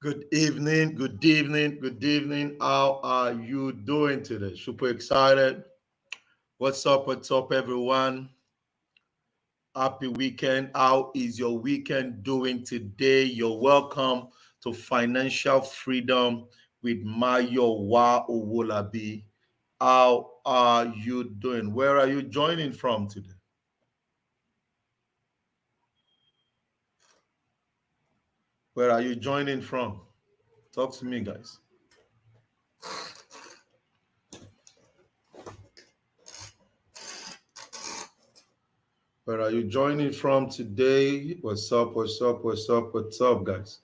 Good evening, good evening, good evening. How are you doing today? Super excited. What's up, everyone? Happy weekend. How is your weekend doing today? You're welcome to Financial Freedom with Mayo Wa Owolabi. How are you doing? Where are you joining from today? Where are you joining from? Talk to me, guys. Where are you joining from today? What's up, guys?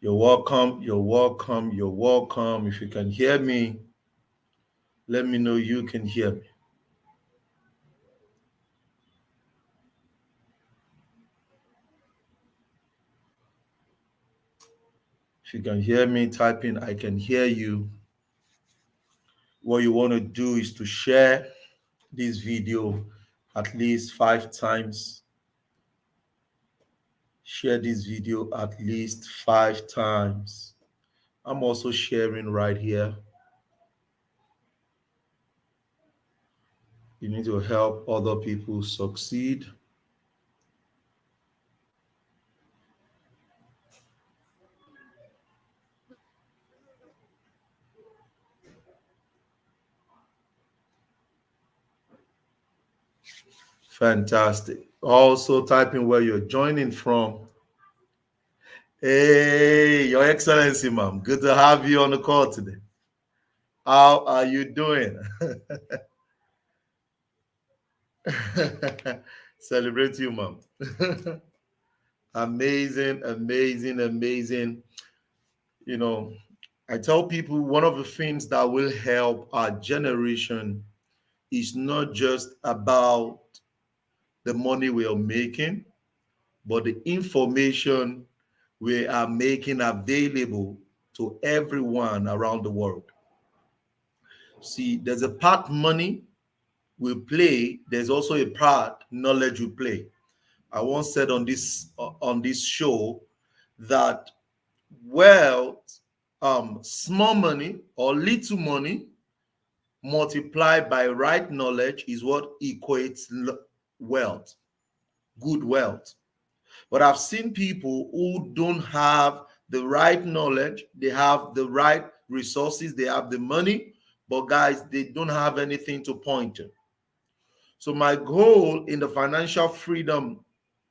You're welcome. If you can hear me, let me know you can hear me. If you can hear me, type in I can hear you. What you want to do is to share this video at least 5 times. Share this video at least 5 times. I'm also sharing right here. You need to help other people succeed. Fantastic. Also, type in where you're joining from. Hey, Your Excellency, ma'am. Good to have you on the call today. How are you doing? Celebrate you, ma'am. Amazing. You know, I tell people one of the things that will help our generation is not just about the money we are making, but the information we are making available to everyone around the world. See, there's a part money we play, there's also a part knowledge we play. I once said on this show that wealth, small money or little money multiplied by right knowledge is what equates wealth, good wealth. But I've seen people who don't have the right knowledge, they have the right resources, they have the money, but guys, they don't have anything to point to. So, my goal in the financial freedom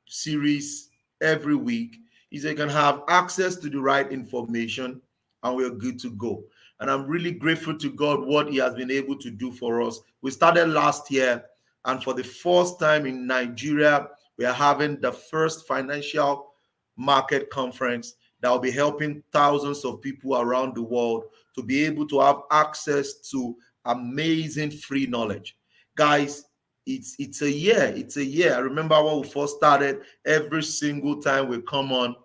series every week is they can have access to the right information and we're good to go. And I'm really grateful to God what He has been able to do for us. We started last year, and for the first time in Nigeria, we are having the first financial market conference that will be helping thousands of people around the world to be able to have access to amazing free knowledge. Guys, it's a year. It's a year. I remember when we first started, every single time we come on,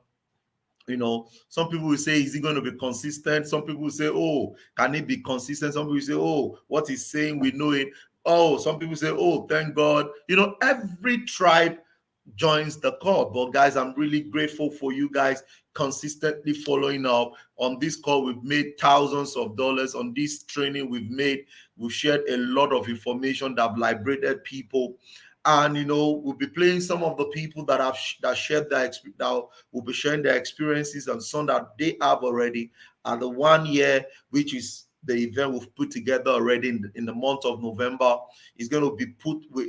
some people will say, is he going to be consistent? Some people will say, oh, can it be consistent? Some people say, oh, what he's saying, we know it. Oh, some people say, oh, thank God. Every tribe joins the call. But guys, I'm really grateful for you guys consistently following up on this call. We've made thousands of dollars on this training. We've shared a lot of information that have liberated people. And we'll be playing some of the people that have that shared their experience, that will be sharing their experiences and some that they have already. And the 1 year, which is the event we've put together already in the month of November, is going to be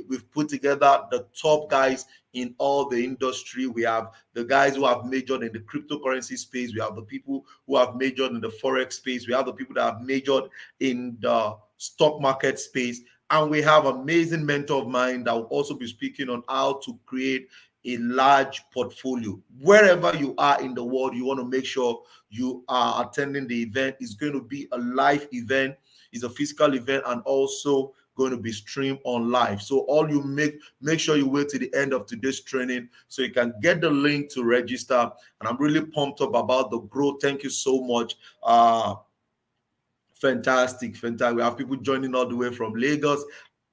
we've put together the top guys in all the industry. We have the guys who have majored in the cryptocurrency space. We have the people who have majored in the forex space. We have the people that have majored in the stock market space. And we have amazing mentor of mine that will also be speaking on how to create a large portfolio. Wherever you are in the world, you want to make sure you are attending the event. It's going to be a live event. It's a physical event and also going to be streamed on live. So all you make sure you wait to the end of today's training so you can get the link to register. And I'm really pumped up about the growth. Thank you so much. Fantastic. We have people joining all the way from Lagos.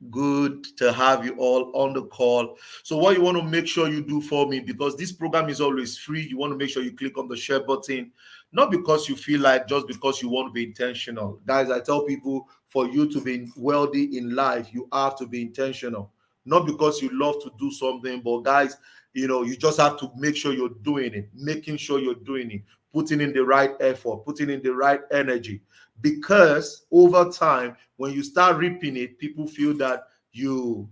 Good to have you all on the call. So, what you want to make sure you do for me, because this program is always free, you want to make sure you click on the share button, not because you feel like, just because you want to be intentional. Guys, I tell people, for you to be wealthy in life, you have to be intentional. Not because you love to do something, but guys, you just have to make sure you're doing it, making sure you're doing it, putting in the right effort, putting in the right energy. Because over time, when you start reaping it, people feel that you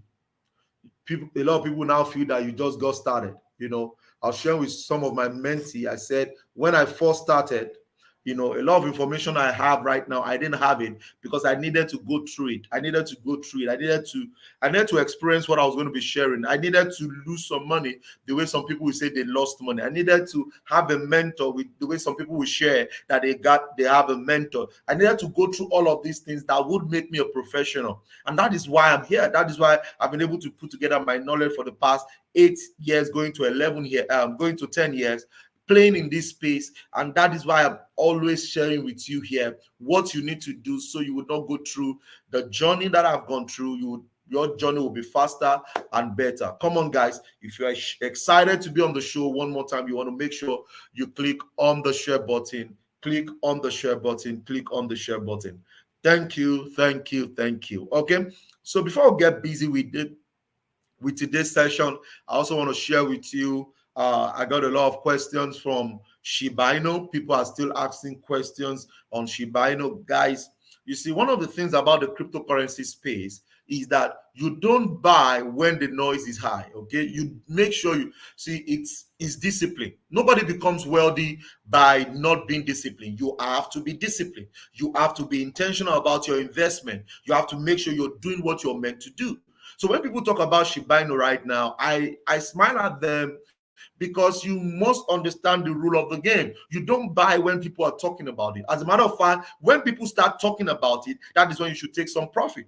people a lot of people now feel that you just got started. I was sharing with some of my mentee. I said, when I first started, a lot of information I have right now, I didn't have it because I needed to go through it. I needed to experience what I was going to be sharing. I needed to lose some money the way some people will say they lost money. I needed to have a mentor, with the way some people will share that they have a mentor. I needed to go through all of these things that would make me a professional. And that is why I'm here. That is why I've been able to put together my knowledge for the past 8 years, going to 11 years, going to 10 years, playing in this space. And that is why I'm always sharing with you here what you need to do, so you would not go through the journey that I've gone through. Your journey will be faster and better. Come on, guys. If you're excited to be on the show one more time, you want to make sure you click on the share button. Click on the share button. Click on the share button. Thank you. Thank you. Thank you. Okay. So before we get busy with today's session, I also want to share with you. I got a lot of questions from Shiba Inu. People are still asking questions on Shiba Inu. Guys, you see, one of the things about the cryptocurrency space is that you don't buy when the noise is high. Okay, you make sure you see it's discipline. Nobody becomes wealthy by not being disciplined. You have to be disciplined. You have to be intentional about your investment. You have to make sure you're doing what you're meant to do. So when people talk about Shiba Inu right now, I smile at them, because you must understand the rule of the game. You don't buy when people are talking about it. As a matter of fact, when people start talking about it, that is when you should take some profit.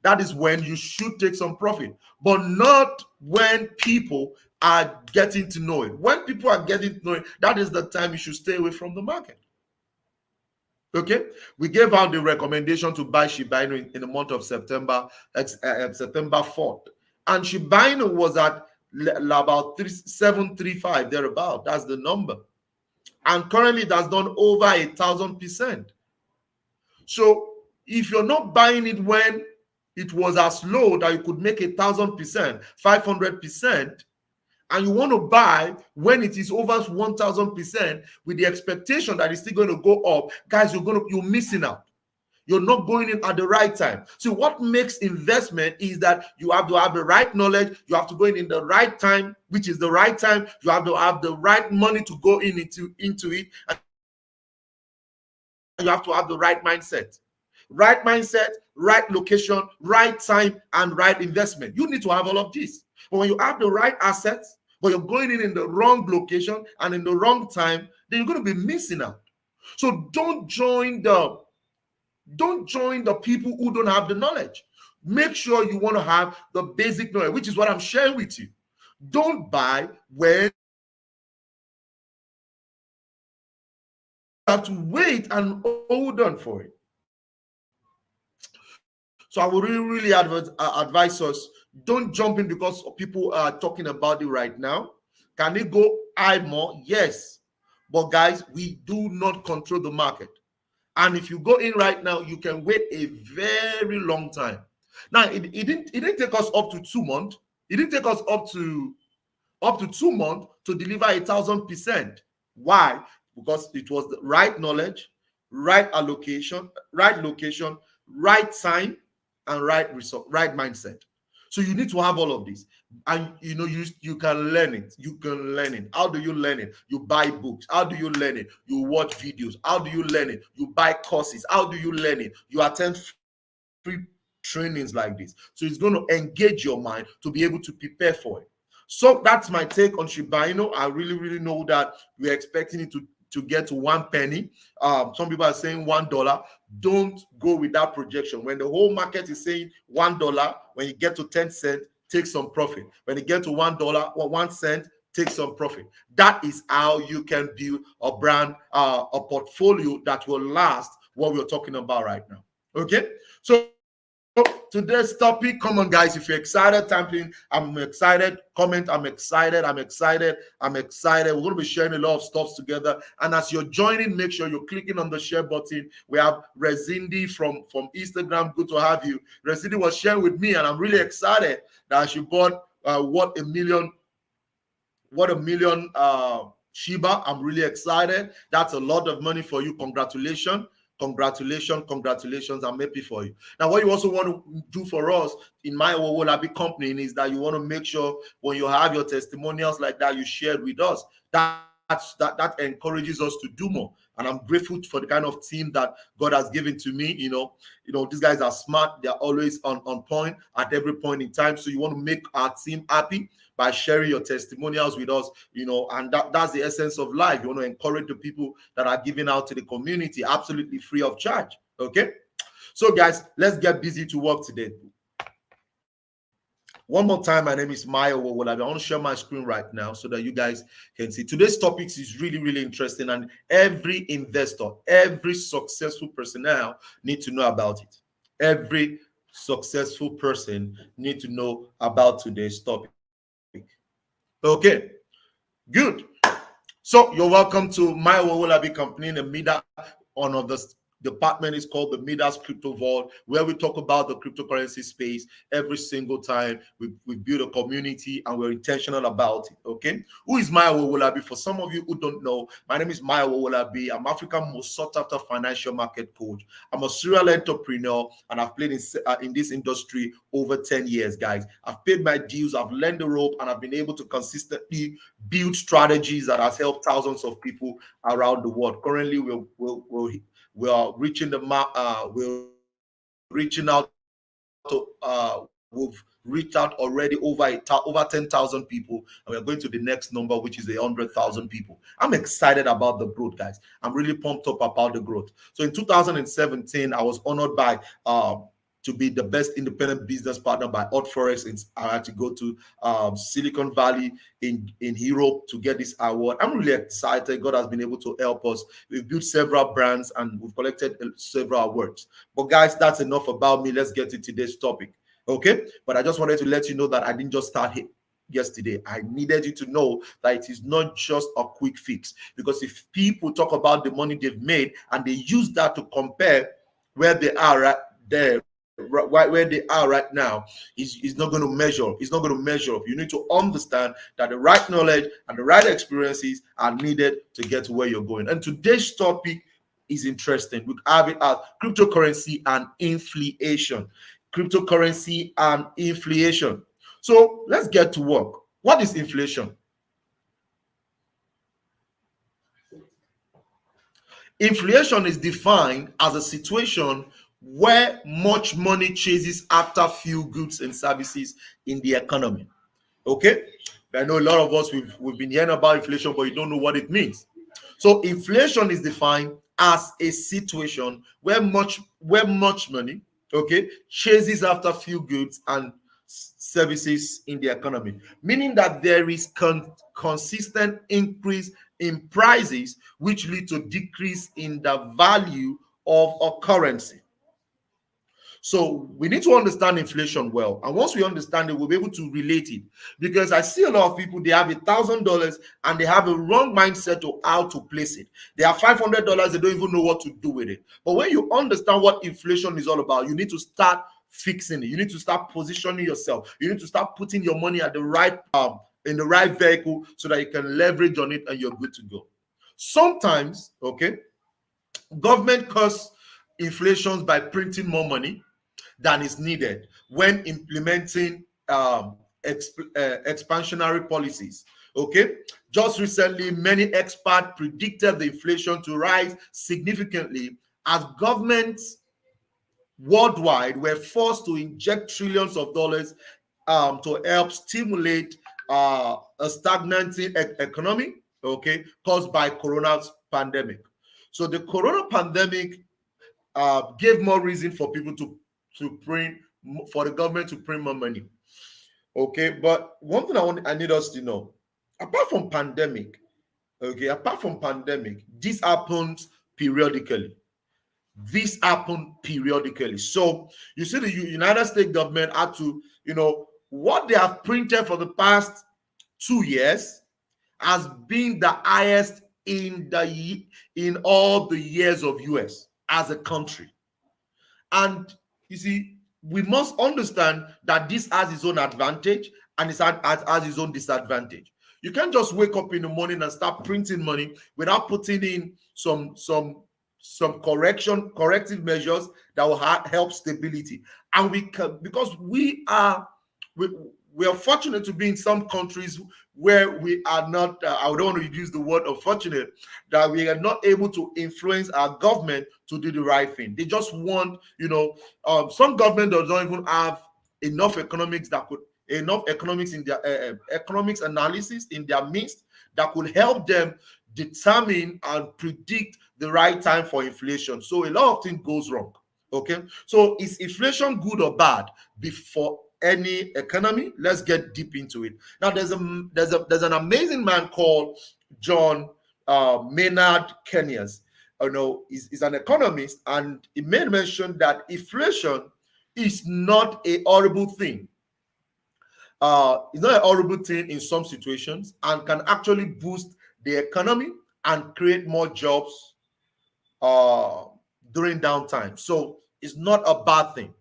That is when you should take some profit, but not when people are getting to know it. When people are getting to know it, that is the time you should stay away from the market. Okay, we gave out the recommendation to buy Shiba Inu in the month of September, September 4th, and Shiba Inu was at about 735 thereabout. That's the number, and currently it has done over 1,000%. So if you're not buying it when it was as low that you could make 1,000%, 500%, and you want to buy when it is over 1,000% with the expectation that it's still going to go up, guys, you're missing out. You're not going in at the right time. So what makes investment is that you have to have the right knowledge. You have to go in the right time, which is the right time. You have to have the right money to go into it, and you have to have the right mindset. Right mindset, right location, right time, and right investment. You need to have all of this. But when you have the right assets, but you're going in the wrong location and in the wrong time, then you're going to be missing out. So don't join the people who don't have the knowledge. Make sure you want to have the basic knowledge, which is what I'm sharing with you. Don't buy when you have to wait and hold on for it. So I would really advise us, don't jump in because people are talking about it right now. Can it go high more? Yes. But guys, we do not control the market. And if you go in right now, you can wait a very long time. Now, it didn't take us up to 2 months. It didn't take us up to 2 months to deliver 1,000%. Why? Because it was the right knowledge, right allocation, right location, right time, and right result, right mindset. So you need to have all of this, and you can learn it. You can learn it. How do you learn it? You buy books. How do you learn it? You watch videos. How do you learn it? You buy courses. How do you learn it? You attend free trainings like this. So it's going to engage your mind to be able to prepare for it. So that's my take on Shiba Inu. I really know that we're expecting it to get to 1 penny. Some people are saying $1. Don't go with that projection. When the whole market is saying $1, when you get to 10 cents, take some profit. When you get to $1 or 1 cent, take some profit. That is how you can build a brand, a portfolio that will last, what we're talking about right now. Okay, so today's topic, come on, guys. If you're excited, type in I'm excited, comment I'm excited, I'm excited, I'm excited. We're going to be sharing a lot of stuff together. And as you're joining, make sure you're clicking on the share button. We have Resindi from Instagram. Good to have you. Resindi was sharing with me, and I'm really excited that she bought what a million Shiba. I'm really excited. That's a lot of money for you. Congratulations. Congratulations, congratulations. I'm happy for you. Now, what you also want to do for us in my Wolabi company is that you want to make sure when you have your testimonials like that, you share it with us. That encourages us to do more. And I'm grateful for the kind of team that God has given to me. These guys are smart. They're always on point at every point in time. So you want to make our team happy by sharing your testimonials with us, and that's the essence of life. You want to encourage the people that are giving out to the community absolutely free of charge. Okay. So guys, let's get busy to work today. One more time, my name is Maya Wolabi. I want to share my screen right now so that you guys can see. Today's topics is really, really interesting, and every investor, every successful personnel need to know about it. Every successful person need to know about today's topic. Okay, good. So you're welcome to my Wolabi company in the middle of the department is called the Midas Crypto Vault, where we talk about the cryptocurrency space every single time. We build a community and we're intentional about it. Okay, who is Maya Wolabi? For some of you who don't know, my name is Maya Wolabi. I'm Africa's most sought after financial market coach. I'm a serial entrepreneur, and I've played in this industry over 10 years, guys. I've paid my dues, I've learned the rope, and I've been able to consistently build strategies that has helped thousands of people around the world. Currently, we are reaching we're reaching out to we've reached out already over 10,000 people, and we're going to the next number, which is 100,000 people. I'm excited about the growth, guys. I'm really pumped up about the growth. So in 2017, I was honored by to be the best independent business partner by Odd Forex. I had to go to Silicon Valley in Europe to get this award. I'm really excited. God has been able to help us. We've built several brands and we've collected several awards. But guys, that's enough about me. Let's get to today's topic. Okay? But I just wanted to let you know that I didn't just start here yesterday. I needed you to know that it is not just a quick fix. Because if people talk about the money they've made and they use that to compare where they are right there, where they are right now, is not going to measure. It's not going to measure up. You need to understand that the right knowledge and the right experiences are needed to get to where you're going. And today's topic is interesting. We have it as cryptocurrency and inflation. Cryptocurrency and inflation. So let's get to work. What is inflation? Inflation is defined as a situation where much money chases after few goods and services in the economy. Okay, I know a lot of us we've been hearing about inflation, but you don't know what it means. So inflation is defined as a situation where much money, okay, chases after few goods and services in the economy, meaning that there is consistent increase in prices, which lead to decrease in the value of a currency. So we need to understand inflation well. And once we understand it, we'll be able to relate it. Because I see a lot of people, they have $1,000 and they have a wrong mindset of how to place it. They have $500, they don't even know what to do with it. But when you understand what inflation is all about, you need to start fixing it. You need to start positioning yourself. You need to start putting your money at the right in the right vehicle so that you can leverage on it and you're good to go. Sometimes, okay, government causes inflation by printing more money than is needed when implementing expansionary policies. Okay, just recently, many experts predicted the inflation to rise significantly as governments worldwide were forced to inject trillions of dollars to help stimulate a stagnating economy, okay, caused by corona pandemic. So the corona pandemic gave more reason for people to print, for the government to print more money. Okay, but one thing I need us to know, apart from pandemic, this happens periodically. This happened periodically. So you see, the United States government had to, what they have printed for the past 2 years has been the highest in all the years of US as a country. And you see, we must understand that this has its own advantage and it has its own disadvantage. You can't just wake up in the morning and start printing money without putting in some corrective measures that will help stability. And we can, because we are fortunate to be in some countries where we are not, I don't want to use the word unfortunate, that we are not able to influence our government to do the right thing. They just want, some government does not even have enough economics in their economics analysis in their midst that could help them determine and predict the right time for inflation. So a lot of things goes wrong. Okay, so is inflation good or bad before any economy? Let's get deep into it. Now, there's an amazing man called John Maynard Keynes. He's an economist, and he made mention that inflation is not a horrible thing. It's not a horrible thing in some situations and can actually boost the economy and create more jobs during downtime. So it's not a bad thing,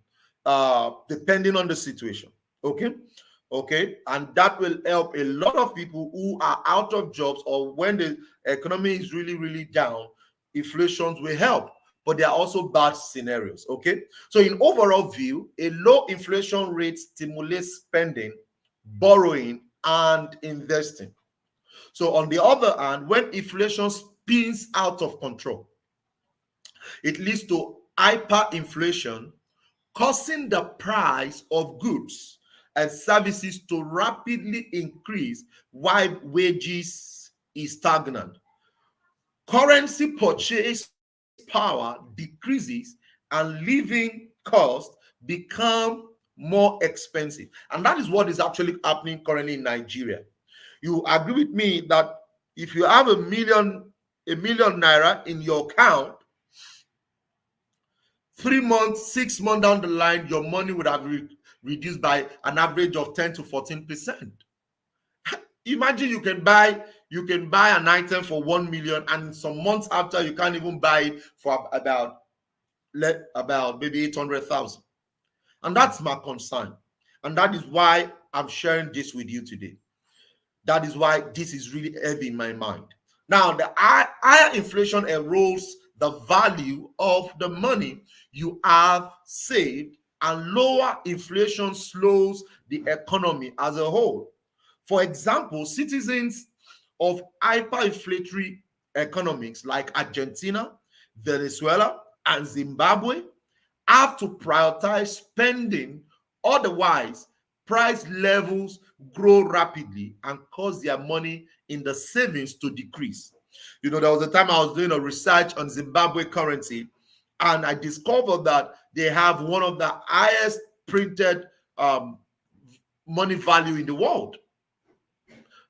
depending on the situation. Okay, and that will help a lot of people who are out of jobs, or when the economy is really, really down. Inflation will help, but there are also bad scenarios. Okay, so in overall view, a low inflation rate stimulates spending, borrowing, and investing. So on the other hand, when inflation spins out of control, it leads to hyperinflation, causing the price of goods and services to rapidly increase while wages is stagnant. Currency purchase power decreases and living costs become more expensive. And that is what is actually happening currently in Nigeria. You agree with me that if you have a million naira in your account, 3 months, 6 months down the line, your money would have reduced by an average of 10 to 14%. Imagine you can buy an item for 1 million, and some months after you can't even buy it for about maybe 800,000. And that's my concern. And that is why I'm sharing this with you today. That is why this is really heavy in my mind. Now, the higher inflation erodes the value of the money you have saved, and lower inflation slows the economy as a whole. For example, citizens of hyperinflationary economies like Argentina, Venezuela, and Zimbabwe have to prioritize spending, otherwise price levels grow rapidly and cause their money in the savings to decrease. There was a time I was doing a research on Zimbabwe currency, and I discovered that they have one of the highest printed money value in the world.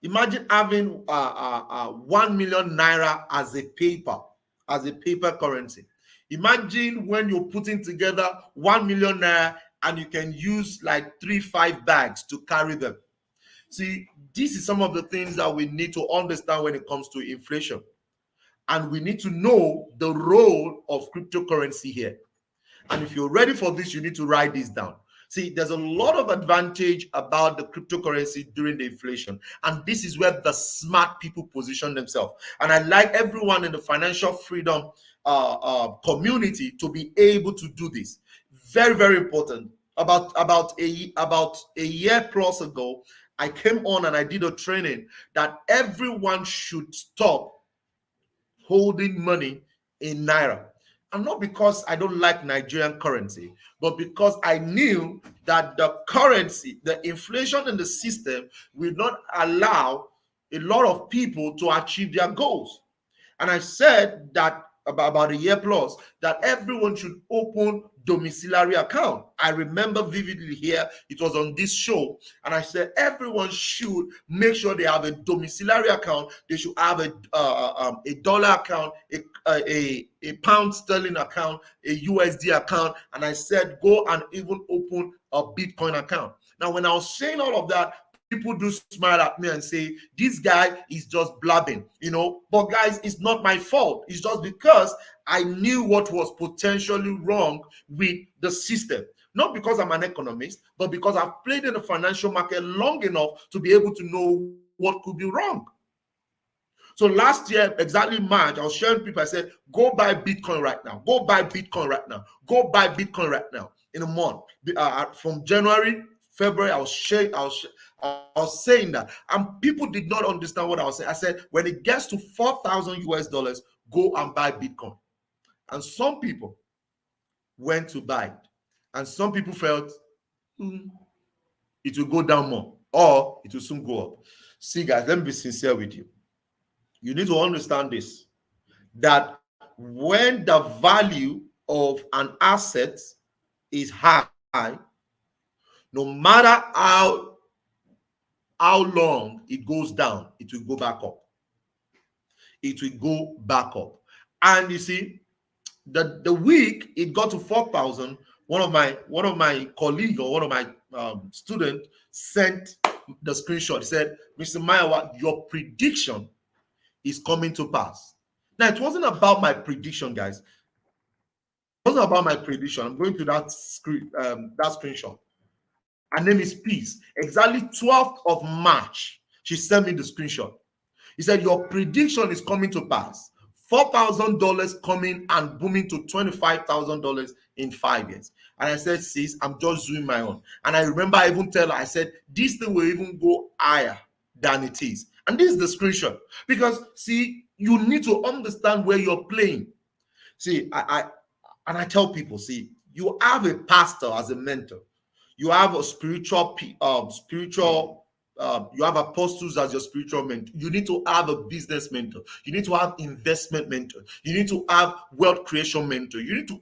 Imagine having 1 million naira as a paper currency. Imagine when you're putting together 1 million naira and you can use like 3-5 bags to carry them. See, this is some of the things that we need to understand when it comes to inflation. And we need to know the role of cryptocurrency here. And if you're ready for this, you need to write this down. See, there's a lot of advantage about the cryptocurrency during the inflation. And this is where the smart people position themselves. And I'd like everyone in the financial freedom community to be able to do this. Very, very important. About a year plus ago, I came on and I did a training that everyone should stop holding money in naira. And not because I don't like Nigerian currency, but because I knew that the currency, the inflation in the system will not allow a lot of people to achieve their goals. And I said that about a year plus, that everyone should open domiciliary account. I remember vividly here, it was on this show, and I said everyone should make sure they have a domiciliary account. They should have a dollar account, a pound sterling account, a USD account, and I said go and even open a Bitcoin account. Now, when I was saying all of that, people do smile at me and say, this guy is just blabbing, But guys, it's not my fault. It's just because I knew what was potentially wrong with the system. Not because I'm an economist, but because I've played in the financial market long enough to be able to know what could be wrong. So last year, exactly March, I was sharing people, I said, go buy Bitcoin right now. Go buy Bitcoin right now. Go buy Bitcoin right now. In a month. From January, February, I was saying that, and people did not understand what I was saying. I said, when it gets to 4,000 US dollars, go and buy Bitcoin. And some people went to buy it, and some people felt it will go down more, or it will soon go up. See, guys, let me be sincere with you. You need to understand this, that when the value of an asset is high, no matter how long it goes down, it will go back up. It will go back up. And you see, the week it got to 4,000, one of my colleague or one of my students sent the screenshot. He said, Mr. Mayowa, your prediction is coming to pass. Now, it wasn't about my prediction, guys. It wasn't about my prediction. I'm going to that screenshot. Her name is Peace. Exactly 12th of March, she sent me the screenshot. He said, your prediction is coming to pass. $4,000 coming and booming to $25,000 in 5 years. And I said, sis, I'm just doing my own. And I remember I even tell her, I said, this thing will even go higher than it is. And this is the screenshot. Because, see, you need to understand where you're playing. See, I tell people, see, you have a pastor as a mentor. You have a you have apostles as your spiritual mentor. You need to have a business mentor. You need to have investment mentor. You need to have wealth creation mentor. You need to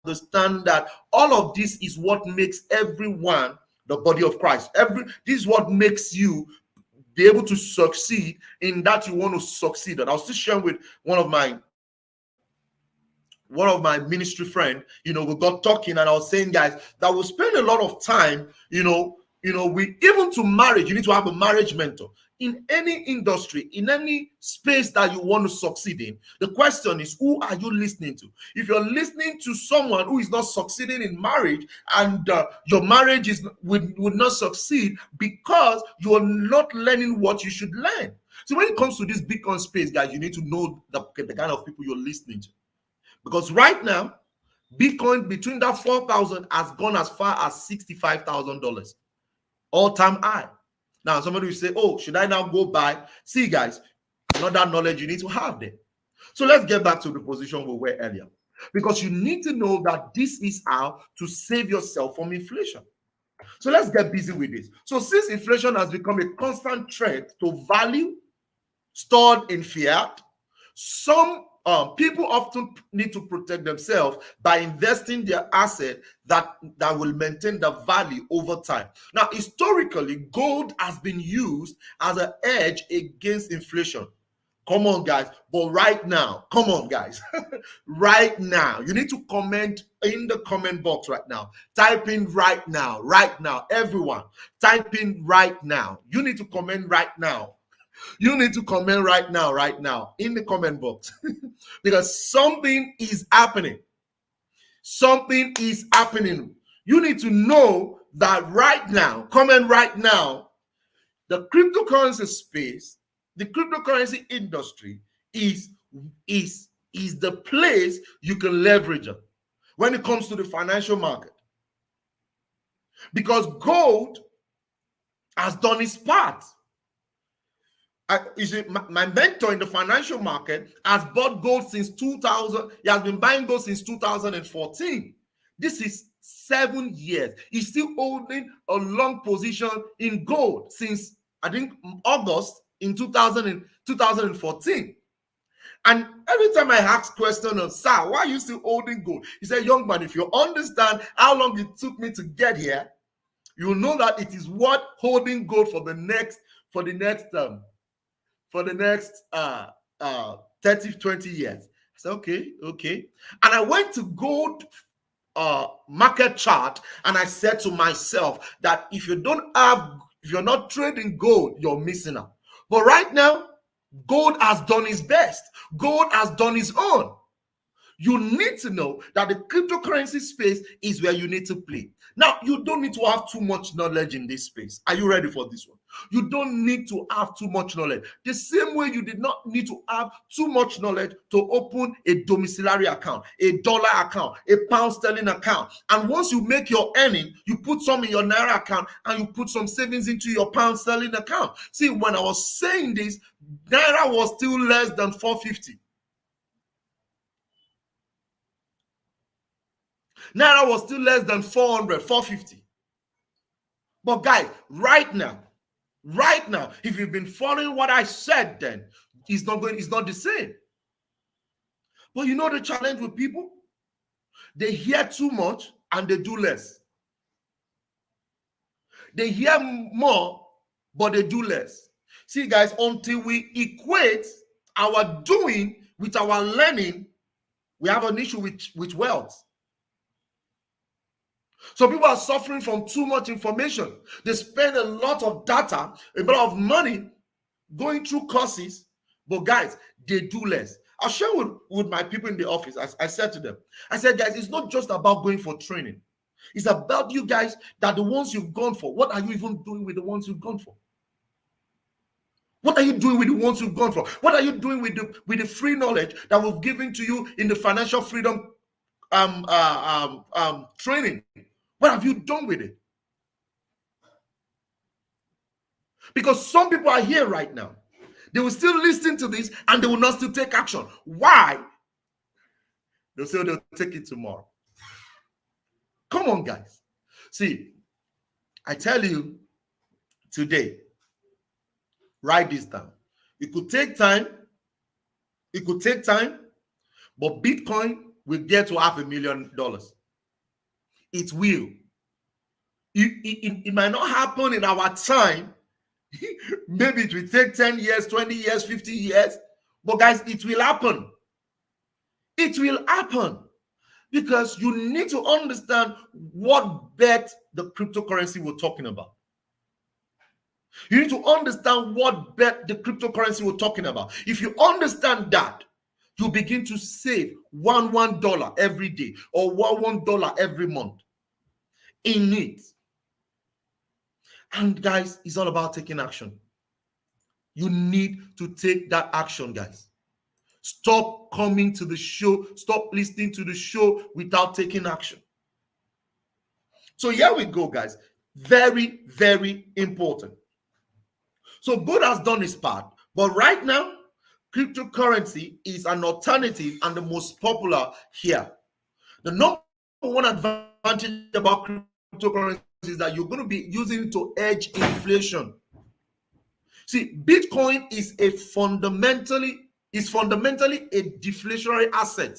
understand that all of this is what makes everyone the body of Christ. This is what makes you be able to succeed in that you want to succeed. And I was still sharing with one of my ministry friend, we got talking, and I was saying, guys, that we spend a lot of time, we even to marriage, you need to have a marriage mentor. In any industry, in any space that you want to succeed in, the question is, who are you listening to? If you're listening to someone who is not succeeding in marriage, and your marriage would not succeed because you're not learning what you should learn. So when it comes to this Bitcoin space, guys, you need to know the kind of people you're listening to. Because right now, Bitcoin between that 4,000 has gone as far as $65,000, all-time high. Now, somebody will say, oh, should I now go buy? See, guys, another knowledge you need to have there. So let's get back to the position we were earlier. Because you need to know that this is how to save yourself from inflation. So let's get busy with this. So since inflation has become a constant threat to value stored in fiat, some people often need to protect themselves by investing their asset that will maintain the value over time. Now, historically, gold has been used as an edge against inflation. Come on, guys. But right now, come on, guys. Right now, you need to comment in the comment box right now. Type in right now, everyone. Type in right now. You need to comment right now. You need to comment right now in the comment box because something is happening. Something is happening. You need to know that right now, comment right now, the cryptocurrency space, the cryptocurrency industry is the place you can leverage on when it comes to the financial market. Because gold has done its part. My mentor in the financial market has bought gold since 2000. He has been buying gold since 2014. This is 7 years. He's still holding a long position in gold since, I think, August in 2014. And every time I ask question on, sir, why are you still holding gold? He said, young man, if you understand how long it took me to get here, you will know that it is worth holding gold for the next for the next 30, 20 years. I said, okay. And I went to gold market chart, and I said to myself that if you're not trading gold, you're missing out. But right now, gold has done its best. Gold has done its own. You need to know that the cryptocurrency space is where you need to play. Now, you don't need to have too much knowledge in this space. Are you ready for this one? You don't need to have too much knowledge. The same way you did not need to have too much knowledge to open a domiciliary account, a dollar account, a pound sterling account. And once you make your earning, you put some in your Naira account and you put some savings into your pound sterling account. See, when I was saying this, Naira was still less than 450. Naira was still less than 400, 450. But guys, right now, if you've been following what I said, then it's not the same. But you know the challenge with people? They hear too much and they do less. They hear more, but they do less. See, guys, until we equate our doing with our learning, we have an issue with wealth. So people are suffering from too much information. They spend a lot of data, a lot of money going through courses, but guys, they do less. I'll share with my people in the office. I said to them, I said, guys, it's not just about going for training. It's about you guys, that the ones you've gone for. What are you even doing with the ones you've gone for? What are you doing with the ones you've gone for? What are you doing with the free knowledge that we've given to you in the financial freedom training? What have you done with it? Because some people are here right now. They will still listen to this and they will not still take action. Why? They'll say they'll take it tomorrow. Come on, guys. See, I tell you today, write this down. It could take time. But Bitcoin will get to $500,000. It will. It might not happen in our time. Maybe it will take 10 years, 20 years, 50 years. But guys, it will happen. It will happen. Because you need to understand what bet the cryptocurrency we're talking about. You need to understand what bet the cryptocurrency we're talking about. If you understand that, you begin to save $1 every day or $1 every month in it. And guys, it's all about taking action. You need to take that action, guys. Stop coming to the show. Stop listening to the show without taking action. So here we go, guys. Very, very important. So gold has done its part. But right now, cryptocurrency is an alternative and the most popular here. The number one advantage about cryptocurrency is that you're going to be using it to hedge inflation. See, Bitcoin is fundamentally a deflationary asset,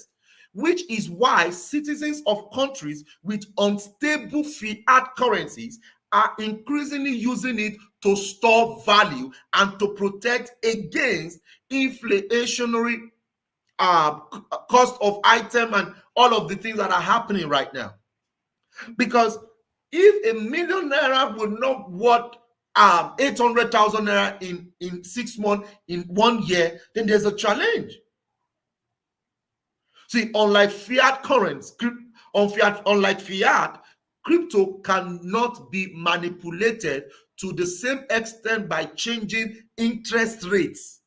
which is why citizens of countries with unstable fiat currencies are increasingly using it to store value and to protect against inflationary cost of item and all of the things that are happening right now. Because if 1 million naira would not worth 800,000 naira in 6 months, in 1 year, then there's a challenge. See, unlike fiat currency, crypto cannot be manipulated to the same extent by changing interest rates.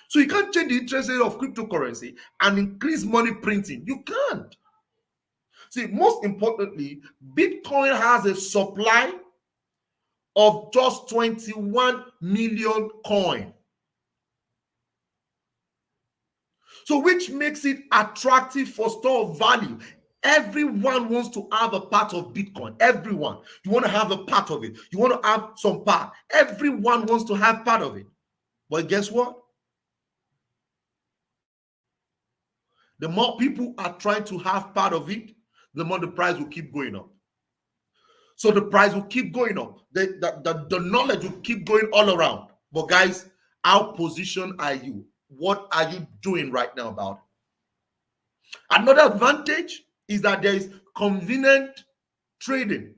So you can't change the interest rate of cryptocurrency and increase money printing. You can't. See, most importantly, Bitcoin has a supply of just 21 million coin. So which makes it attractive for store of value. Everyone wants to have a part of Bitcoin. Everyone. You want to have a part of it. You want to have some part. Everyone wants to have part of it. But guess what? The more people are trying to have part of it, the more the price will keep going up. So the price will keep going up. The knowledge will keep going all around. But guys, how positioned are you? What are you doing right now about it? Another advantage is that there is convenient trading.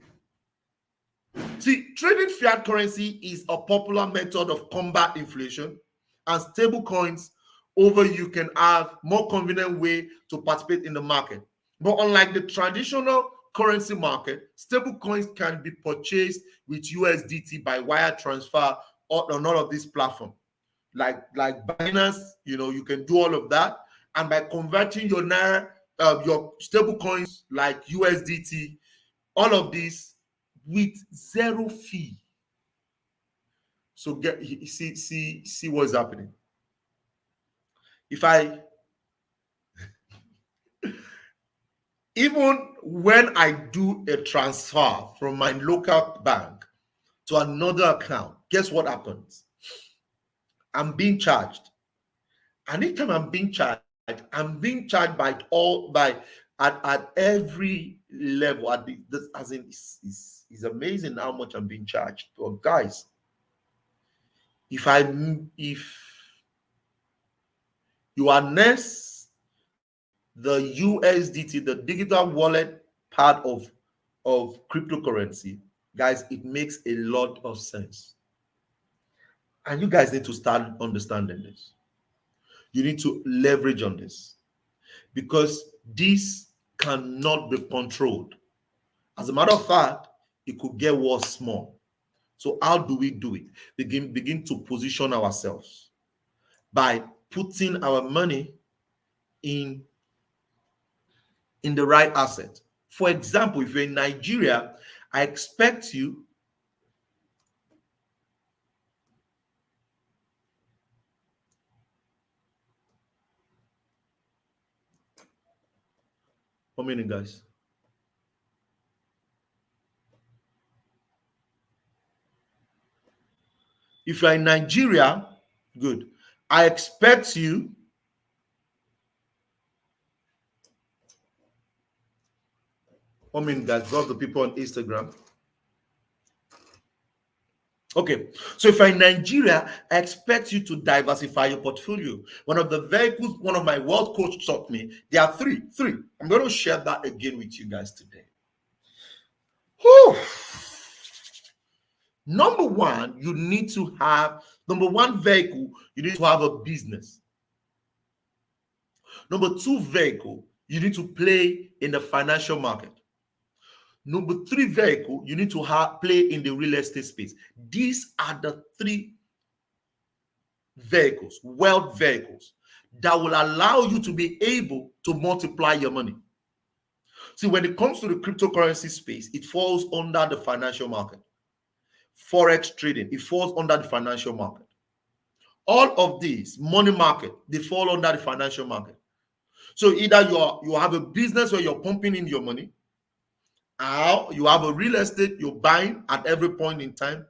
See, trading fiat currency is a popular method of combat inflation, and stable coins over you can have more convenient way to participate in the market. But unlike the traditional currency market, stable coins can be purchased with USDT by wire transfer on all of these platforms. Like Binance, you can do all of that, and by converting your naira, your stable coins like USDT, all of these with zero fee. So see what's happening. Even when I do a transfer from my local bank to another account, guess what happens? I'm being charged. Anytime I'm being charged at every level. It's amazing how much I'm being charged. But guys, if you harness the USDT, the digital wallet part of cryptocurrency, guys, it makes a lot of sense. And you guys need to start understanding this. You need to leverage on this, because this cannot be controlled. As a matter of fact, it could get worse more. So how do we do it? Begin to position ourselves by putting our money in the right asset. For example, if you're in Nigeria, I expect you one minute, guys. If you're in Nigeria, good. I expect you one minute, guys. Drop the people on Instagram. Okay, so if you're in Nigeria, I expect you to diversify your portfolio. One of the vehicles one of my wealth coach taught me, there are three. I'm going to share that again with you guys today. Whew. Number one vehicle, you need to have a business. Number two vehicle, you need to play in the financial market. Number three vehicle, you need to play in the real estate space. These are the three vehicles, wealth vehicles, that will allow you to be able to multiply your money. See, when it comes to the cryptocurrency space, it falls under the financial market. Forex trading, it falls under the financial market. All of these, money market, they fall under the financial market. So either you have a business where you're pumping in your money, or you have a real estate you're buying at every point in time,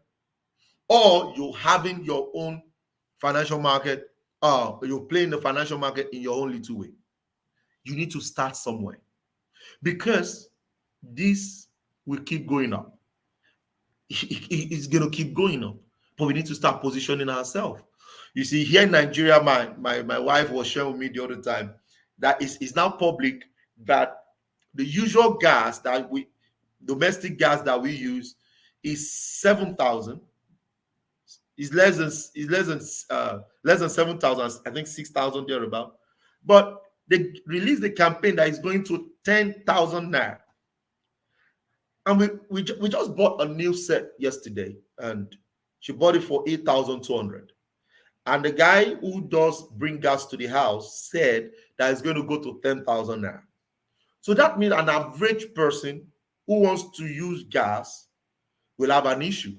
or you're having your own financial market, you're playing the financial market in your own little way. You need to start somewhere, because this will keep going up. It's going to keep going up, but we need to start positioning ourselves. You see, here in Nigeria, my wife was sharing with me the other time that it's now public that the usual gas domestic gas that we use is 7,000. It's less than 7,000. I think 6,000 thereabout. But they released the campaign that is going to 10,000 naira. And we just bought a new set yesterday, and she bought it for 8,200. And the guy who does bring gas to the house said that it's going to go to 10,000 naira. So that means an average person who wants to use gas will have an issue.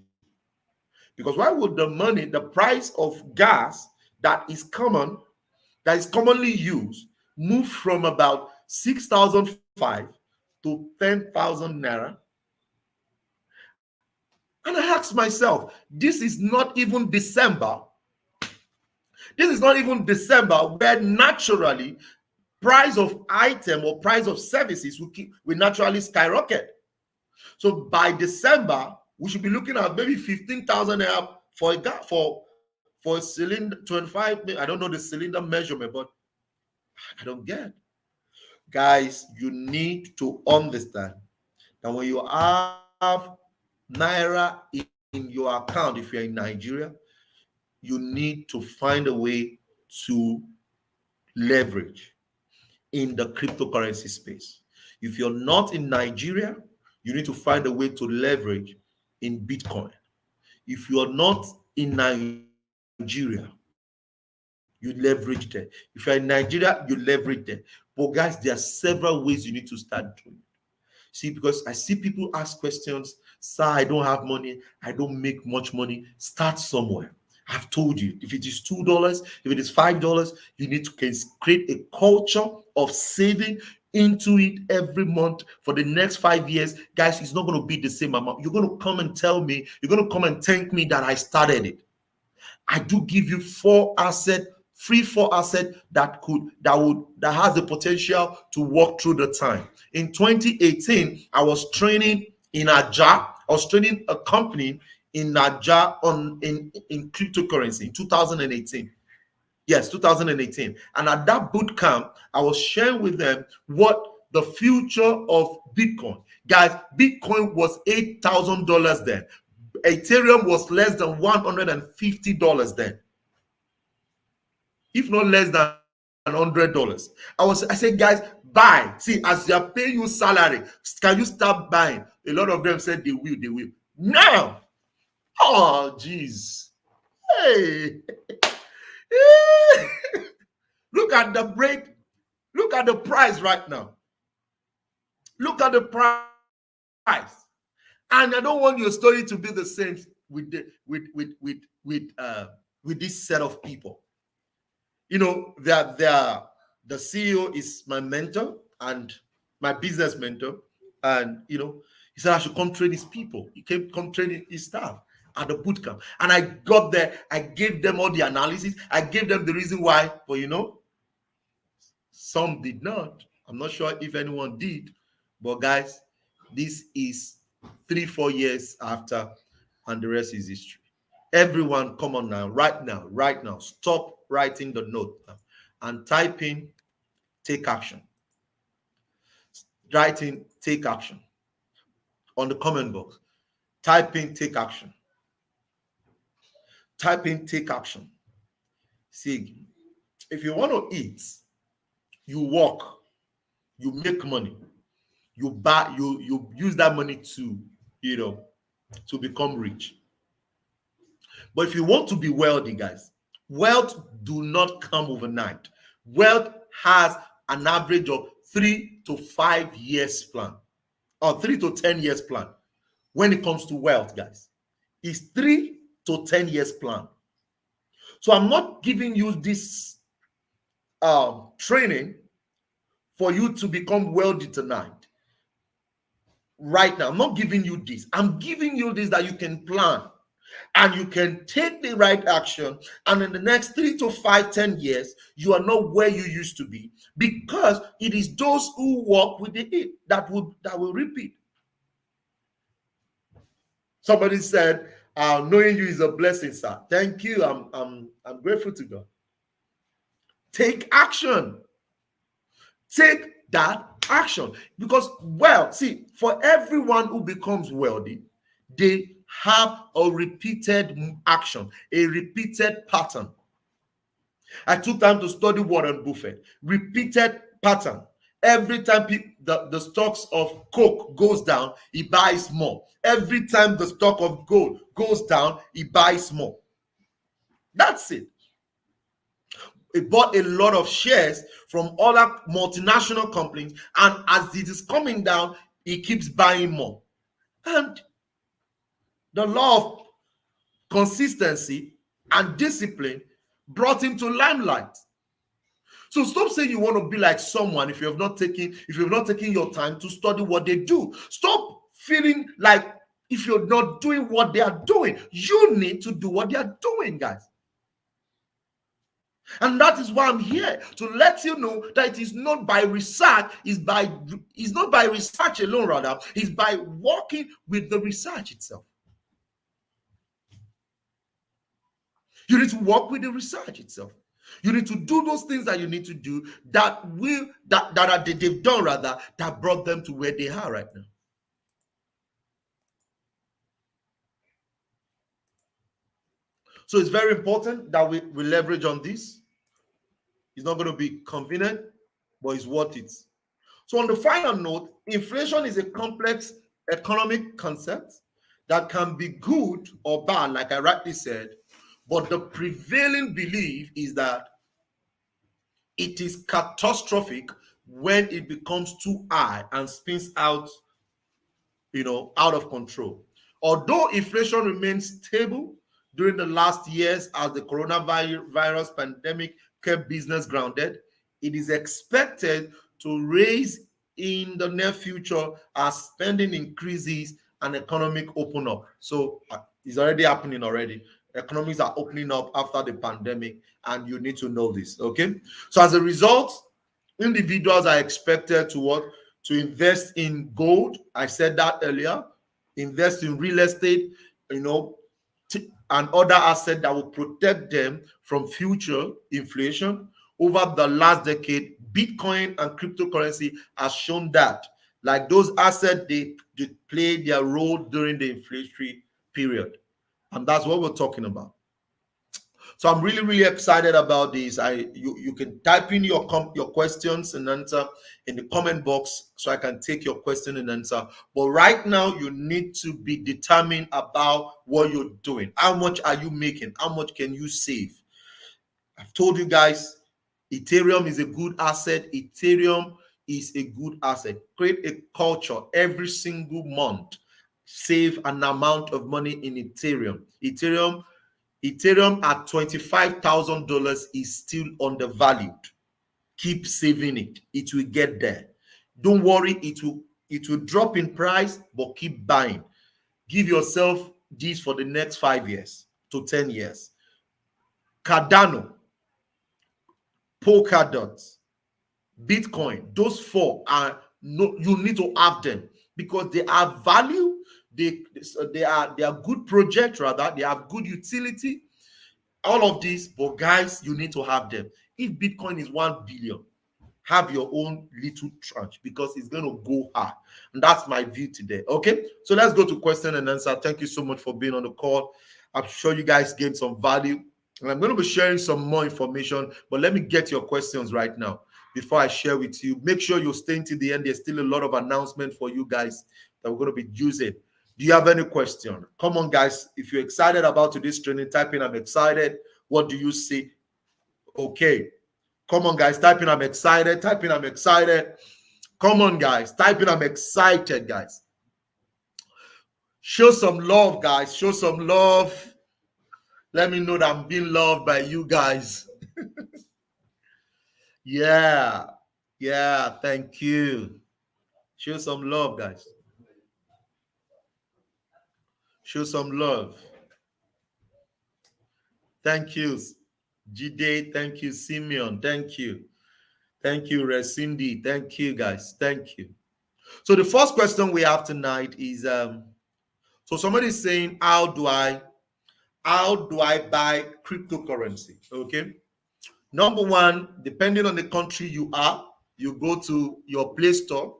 Because why would the price of gas that is commonly used, move from about 6,500 to 10,000 naira? And I asked myself, this is not even December. This is not even December, where naturally price of item or price of services will naturally skyrocket. So by December, we should be looking at maybe 15,000 naira for a cylinder 25. I don't know the cylinder measurement, but I don't get. Guys, you need to understand that when you have naira in your account, if you're in Nigeria, you need to find a way to leverage in the cryptocurrency space. If you're not in Nigeria, you need to find a way to leverage in Bitcoin. If you're not in Nigeria, you leverage there. If you're in Nigeria, you leverage there. But guys, there are several ways you need to start doing it. See, because I see people ask questions, sir, I don't have money, I don't make much money. Start somewhere. I've told you, if it is $2, if it is $5, you need to create a culture of saving into it every month for the next 5 years. Guys, it's not going to be the same amount. You're going to come and tell me, you're going to come and thank me that I started it. I do give you four asset that has the potential to walk through the time. In 2018, I was training in Aja. I was training a company in Aja in cryptocurrency in 2018. Yes, 2018. And at that boot camp, I was sharing with them what the future of Bitcoin. Guys, Bitcoin was $8,000 then. Ethereum was less than $150 then, if not less than $100. I said, guys, buy. See, as they are paying you salary, can you start buying? A lot of them said they will. Now, oh, jeez. Hey. Look at the break. Look at the price right now. Look at the price. And I don't want your story to be the same with this set of people. You know, the CEO is my mentor and my business mentor. And, you know, he said I should come train his people. He came come train his staff at the bootcamp. And I got there. I gave them all the analysis. I gave them the reason why. But, you know, some did not. I'm not sure if anyone did. But, guys, this is 3-4 years after, and the rest is history. Everyone, come on now, right now, stop writing the note and type in take action. Write in take action on the comment box. Type in take action. Type in take action. See, if you want to eat, you work, you make money, you buy, you use that money to, you know, to become rich. But if you want to be wealthy, guys, wealth do not come overnight. Wealth has an average of 3 to 5 years plan, or 3 to 10 years plan. When it comes to wealth, guys, it's 3 to 10 years plan. So I'm not giving you this training for you to become wealthy tonight. Right now, I'm not giving you this. I'm giving you this that you can plan. And you can take the right action, and in the next 3 to 5, 10 years, you are not where you used to be, because it is those who walk with the it that will repeat. Somebody said, "Knowing you is a blessing, sir." Thank you. I'm grateful to God. Take action. Take that action, because see, for everyone who becomes wealthy, they have a repeated action, a repeated pattern. I took time to study Warren Buffett. Repeated pattern. Every time the stocks of Coke goes down, he buys more. Every time the stock of gold goes down, he buys more. That's it. He bought a lot of shares from other multinational companies, and as it is coming down, he keeps buying more. And the law of consistency and discipline brought him to limelight. So stop saying you want to be like someone if you have not taken your time to study what they do. Stop feeling like if you're not doing what they are doing. You need to do what they are doing, guys. And that is why I'm here to let you know that it is not by research, it's not by research alone, rather, it's by working with the research itself. You need to work with the research itself. You need to do those things that you need to do they've done, rather, that brought them to where they are right now. So it's very important that we leverage on this. It's not going to be convenient, but it's worth it. So on the final note, inflation is a complex economic concept that can be good or bad, like I rightly said, but the prevailing belief is that it is catastrophic when it becomes too high and spins out, out of control. Although inflation remains stable during the last years as the coronavirus pandemic kept business grounded, it is expected to raise in the near future as spending increases and economic open up. So it's already happening already. Economies are opening up after the pandemic, and you need to know this. Okay. So as a result, individuals are expected to what? To invest in gold. I said that earlier. Invest in real estate, and other assets that will protect them from future inflation. Over the last decade, Bitcoin and cryptocurrency has shown that, like those assets, they play their role during the inflationary period. And that's what we're talking about. So I'm really, really excited about this. You can type in your questions and answer in the comment box so I can take your question and answer. But right now, you need to be determined about what you're doing. How much are you making? How much can you save? I've told you guys, Ethereum is a good asset. Ethereum is a good asset. Create a culture every single month. Save an amount of money in Ethereum. Ethereum at $25,000 is still undervalued. Keep saving it. It will get there. Don't worry, it will drop in price, but keep buying. Give yourself this for the next 5 years to 10 years. Cardano, Polkadot, Bitcoin, those four are no, you need to have them because they have value. They are good projects, rather, they have good utility. All of these, but guys, you need to have them. If Bitcoin is 1 billion, have your own little tranche because it's going to go high. And that's my view today. Okay, so let's go to question and answer. Thank you so much for being on the call. I'm sure you guys gained some value, and I'm going to be sharing some more information, but let me get your questions right now before I share with you. Make sure you're staying to the end. There's still a lot of announcement for you guys that we're going to be using. Do you have any question? Come on, guys. If you're excited about today's training, type in I'm excited. What do you see? Okay. Come on, guys. Type in I'm excited. Type in I'm excited. Come on, guys. Type in I'm excited, guys. Show some love, guys. Show some love. Let me know that I'm being loved by you guys. Yeah. Yeah. Thank you. Show some love, guys. Show some love. Thank you, Jide. Thank you, Simeon. Thank you. Thank you, Resindi. Thank you, guys. Thank you. So the first question we have tonight is so somebody is saying, how do I buy cryptocurrency? Okay. Number one, depending on the country you are, you go to your Play Store,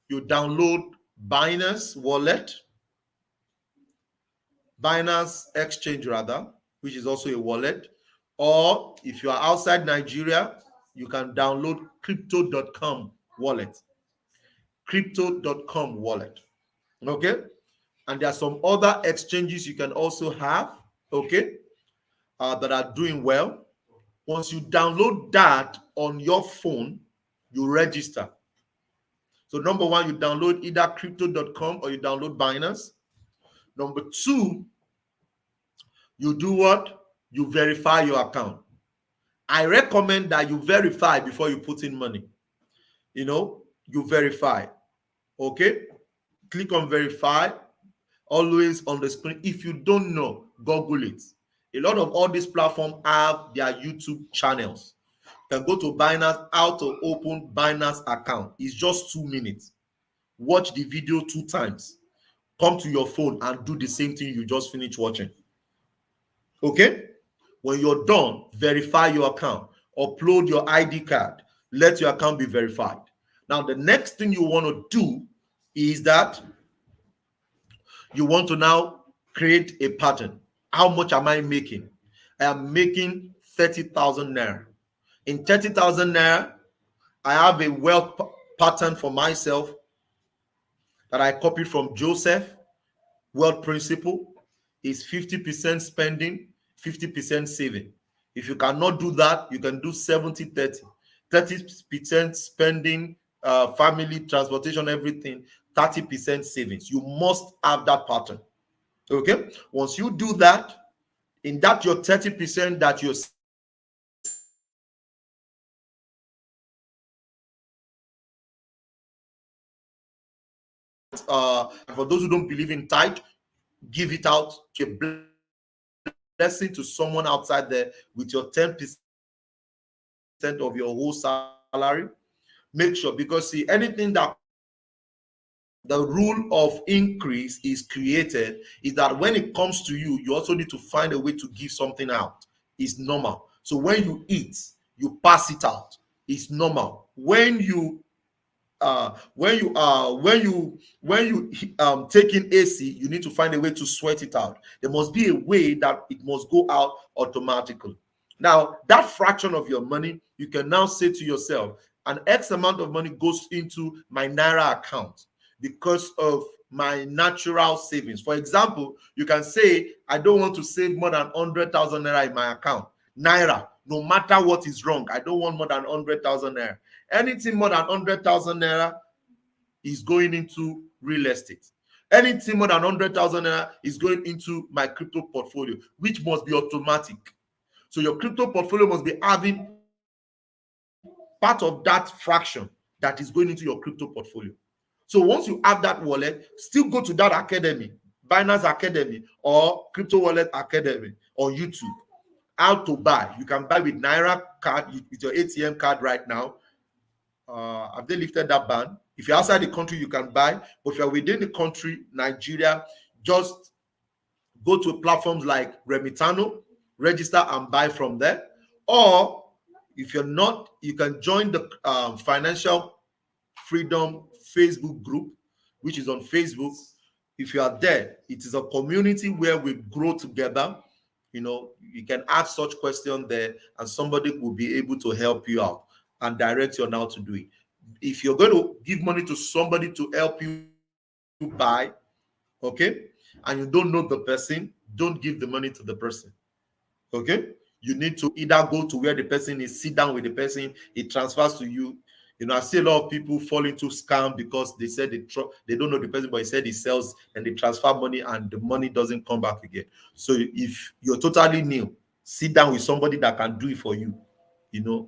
you download Binance Wallet, Binance Exchange rather, which is also a wallet. Or if you are outside Nigeria, you can download crypto.com wallet. Crypto.com wallet. Okay. And there are some other exchanges you can also have, okay, that are doing well. Once you download that on your phone, you register. So number one, you download either crypto.com or you download Binance. Number two, you do what? You verify your account. I recommend that you verify before you put in money. You verify. Okay? Click on verify. Always on the screen. If you don't know, Google it. A lot of all these platforms have their YouTube channels. You can go to Binance, how to open Binance account. It's just 2 minutes. Watch the video 2 times. Come to your phone and do the same thing you just finished watching. Okay? When you're done, verify your account. Upload your ID card. Let your account be verified. Now, the next thing you want to do is that you want to now create a pattern. How much am I making? I am making 30,000 naira. In 30,000 naira, I have a wealth pattern for myself that I copied from Joseph. Wealth principle is 50% spending, 50% saving. If you cannot do that, you can do 70-30. 30% spending, family, transportation, everything, 30% savings. You must have that pattern. Okay? Once you do that, in that your 30% that you're for those who don't believe in tithe, give it out to a blessing to someone outside there with your 10% of your whole salary. Make sure, because see, anything that the rule of increase is created is that when it comes to you, you also need to find a way to give something out. It's normal. So when you eat, you pass it out. It's normal. When you taking AC, you need to find a way to sweat it out. There must be a way that it must go out automatically. Now, that fraction of your money, you can now say to yourself, an X amount of money goes into my Naira account because of my natural savings. For example, you can say, I don't want to save more than 100,000 naira in my account. Naira, no matter what is wrong, I don't want more than 100,000 naira. Anything more than 100,000 naira is going into real estate. Anything more than 100,000 naira is going into my crypto portfolio, which must be automatic. So your crypto portfolio must be having part of that fraction that is going into your crypto portfolio. So once you have that wallet, still go to that academy, Binance Academy or Crypto Wallet Academy on YouTube. How to buy. You can buy with Naira card, with your ATM card right now. Have they lifted that ban? If you're outside the country, you can buy. But if you're within the country, Nigeria, just go to platforms like Remitano, register and buy from there. Or if you're not, you can join the Financial Freedom Facebook group, which is on Facebook. If you are there, it is a community where we grow together. You can ask such questions there, and somebody will be able to help you out and direct you on how to do it. If you're going to give money to somebody to help you buy, okay, and you don't know the person, don't give the money to the person. Okay, you need to either go to where the person is, sit down with the person, it transfers to you. I see a lot of people fall into scam because they said they don't know the person, but he said he sells and they transfer money and the money doesn't come back again. So if you're totally new, sit down with somebody that can do it for you.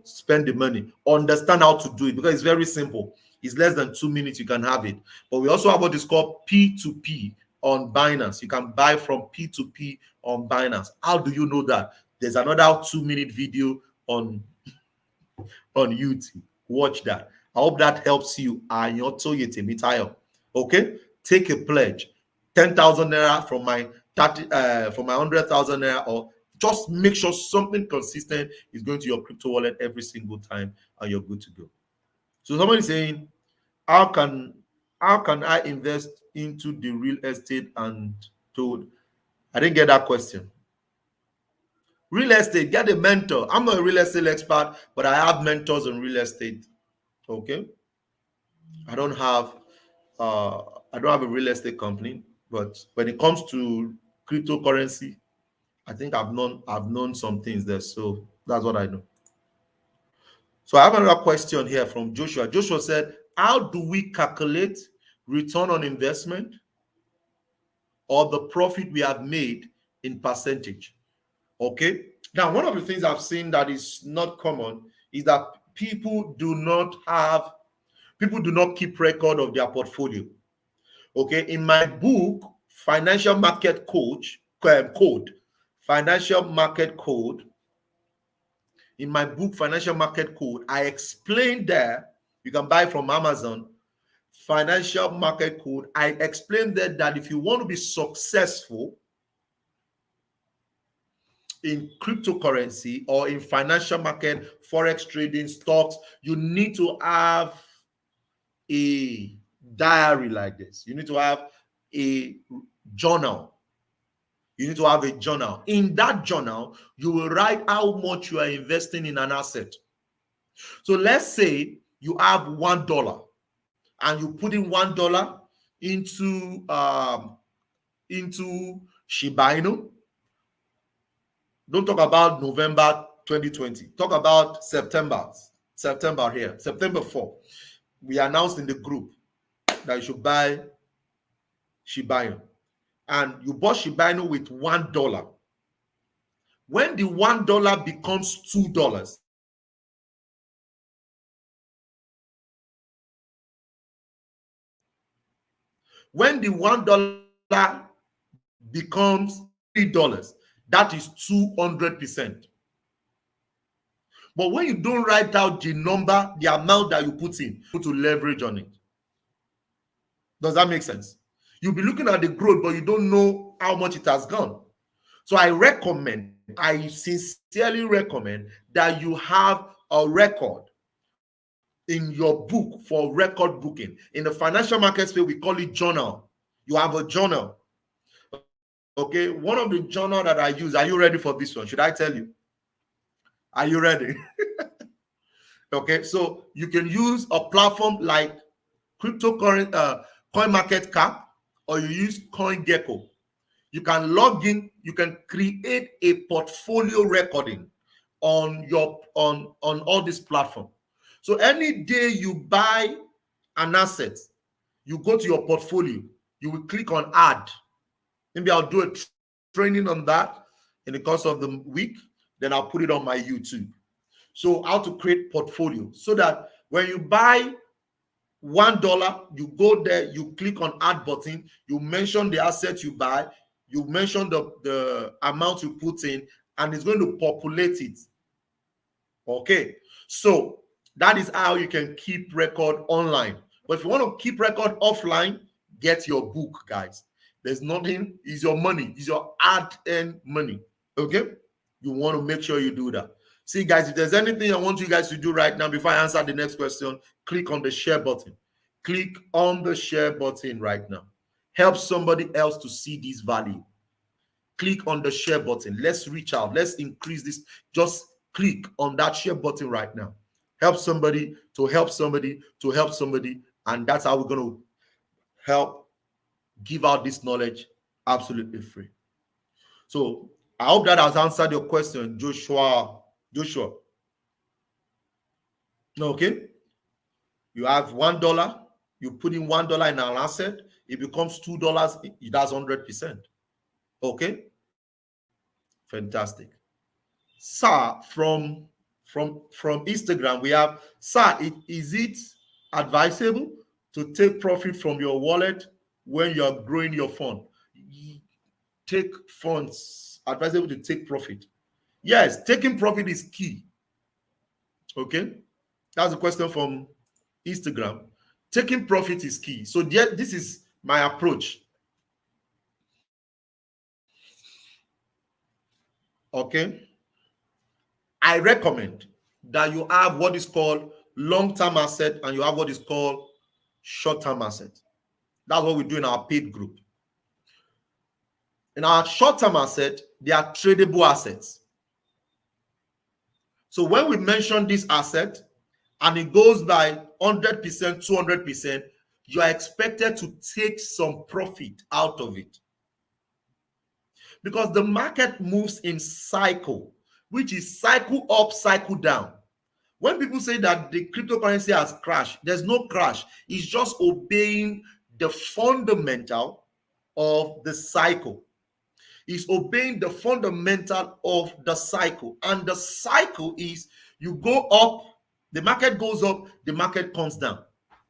Spend the money, understand how to do it, because it's very simple. It's less than 2 minutes, you can have it. But we also have what is called P2P on Binance. You can buy from P2P on Binance. How do you know that? There's another 2-minute video on YouTube. Watch that. I hope that helps you. Okay, take a pledge, 10,000 naira from my 100,000 naira, or just make sure something consistent is going to your crypto wallet every single time, and you're good to go. So somebody saying, how can I invest into the real estate and told? I didn't get that question. Real estate, get a mentor. I'm not a real estate expert, but I have mentors in real estate. Okay. I don't have a real estate company, but when it comes to cryptocurrency, I think I've known some things there. So that's what I know. So I have another question here from Joshua. Joshua said, how do we calculate return on investment or the profit we have made in percentage? Okay. Now, one of the things I've seen that is not common is that people do not keep record of their portfolio. Okay. In my book, Financial Market Code, Financial Market Code. In my book, Financial Market Code, I explained there, you can buy from Amazon, Financial Market Code. I explained there that if you want to be successful in cryptocurrency or in financial market, forex trading, stocks, you need to have a diary like this. You need to have a journal. You need to have a journal. In that journal, you will write how much you are investing in an asset. So let's say you have $1 and you put in $1 into Shiba Inu. Don't talk about November 2020. Talk about September. September here. September 4. We announced in the group that you should buy Shiba Inu. And you bought Shiba Inu with $1. When the $1 becomes $2, when the $1 becomes $3, that is 200%. But when you don't write out the number, the amount that you put in, to leverage on it. Does that make sense? You'll be looking at the growth, but you don't know how much it has gone. So I sincerely recommend that you have a record in your book for record booking. In the financial market space, we call it journal. You have a journal. Okay, one of the journal that I use. Are you ready for this one? Should I tell you? Are you ready? Okay, so you can use a platform like cryptocurrency, CoinMarketCap, or you use CoinGecko. You can log in. You can create a portfolio recording on all this platform. So any day you buy an asset, you go to your portfolio. You will click on add. Maybe I'll do a training on that in the course of the week. Then I'll put it on my YouTube. So how to create portfolio, so that when you buy $1, you go there, you click on add button, you mention the asset you buy, you mention the amount you put in, and it's going to populate it. Okay, so that is how you can keep record online. But if you want to keep record offline, get your book, guys. There's nothing, is your money, is your hard-earned money. Okay, you want to make sure you do that. See, guys, if there's anything I want you guys to do right now before I answer the next question, click on the share button. Click on the share button right now. Help somebody else to see this value. Click on the share button. Let's reach out. Let's increase this. Just click on that share button right now. Help somebody to help somebody to help somebody. And that's how we're going to help give out this knowledge absolutely free. So I hope that has answered your question, Joshua. Okay. You have $1. You put in $1 in an asset. It becomes $2. That's 100%. Okay. Fantastic. Sir, from Instagram, we have, sir, is it advisable to take profit from your wallet when you are growing your fund? Take funds, advisable to take profit. Yes, taking profit is key. Okay, that's a question from Instagram. Taking profit is key. So this is my approach. Okay, I recommend that you have what is called long-term asset and you have what is called short-term asset. That's what we do in our paid group. In our short-term asset, they are tradable assets. So when we mention this asset and it goes by 100%, 200%, you are expected to take some profit out of it. Because the market moves in cycle, which is cycle up, cycle down. When people say that the cryptocurrency has crashed, there's no crash. It's just obeying the fundamental of the cycle. Is obeying the fundamental of the cycle. And the cycle is you go up, the market goes up, the market comes down.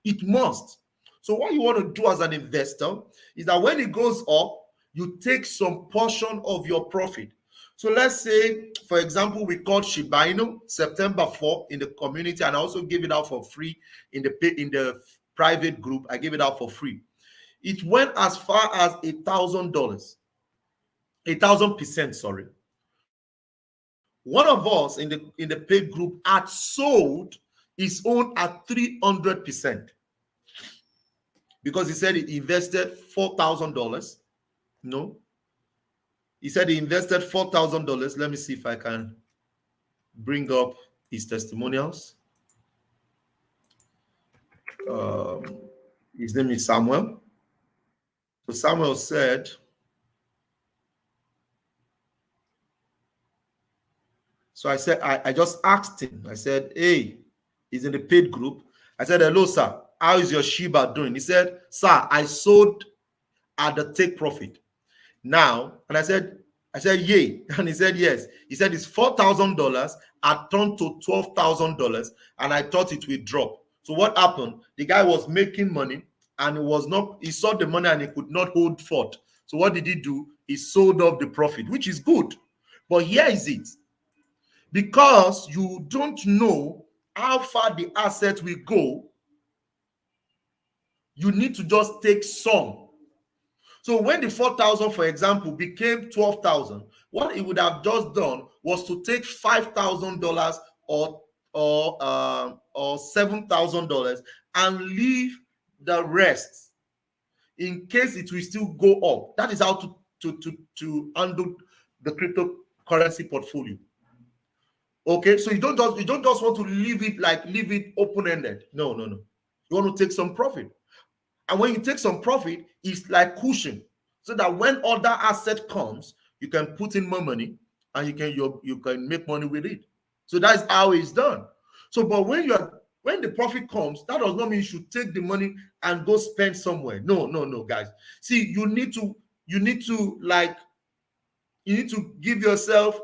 It must. So what you want to do as an investor is that when it goes up, you take some portion of your profit. So let's say, for example, we called Shiba Inu September 4 in the community, and I also give it out for free in the private group. I gave it out for free. It went as far as $1,000, 1,000%. Sorry, one of us in the paid group had sold his own at 300% because he said he invested $4,000. No, he said he invested $4,000. Let me see if I can bring up his testimonials. His name is Samuel. So Samuel said, so I said, I just asked him. I said, hey, he's in the paid group. I said, hello, sir. How is your Shiba doing? He said, sir, I sold at the take profit. Now, and I said, yay. And he said, yes. He said, it's $4,000. I turned to $12,000, and I thought it would drop. So what happened? The guy was making money, and he saw the money and he could not hold forth. So what did he do? He sold off the profit, which is good. But here is it. Because you don't know how far the asset will go, you need to just take some. So when the 4,000, for example, became 12,000, what he would have just done was to take $5,000 or $7,000 and leave the rest in case it will still go up. That is how to handle the cryptocurrency portfolio. Okay, so you don't just want to leave it open-ended. No. You want to take some profit. And when you take some profit, it's like cushion, so that when other asset comes, you can put in more money and you can make money with it. So that's how it's done. So, but when the profit comes, that does not mean you should take the money and go spend somewhere. No, guys. See, you need to give yourself,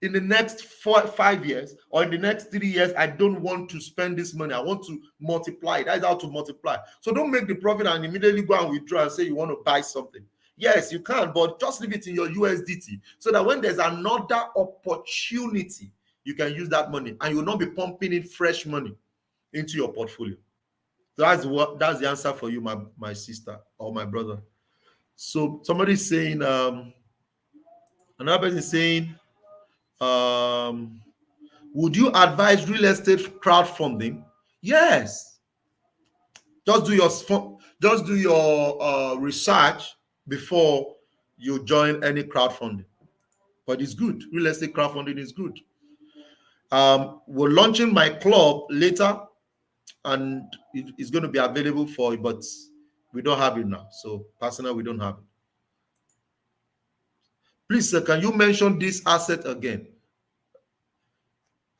in the next 5 years or in the next 3 years, I don't want to spend this money. I want to multiply. That's how to multiply. So don't make the profit and immediately go and withdraw and say you want to buy something. Yes, you can, but just leave it in your USDT so that when there's another opportunity, you can use that money and you will not be pumping in fresh money into your portfolio. That's the answer for you, my sister or my brother. So somebody's saying, another person is saying, would you advise real estate crowdfunding? Yes. Just do your research before you join any crowdfunding. But it's good. Real estate crowdfunding is good. We're launching my club later, and it's going to be available for you, but we don't have it now. So personally, we don't have it. Please, sir, can you mention this asset again?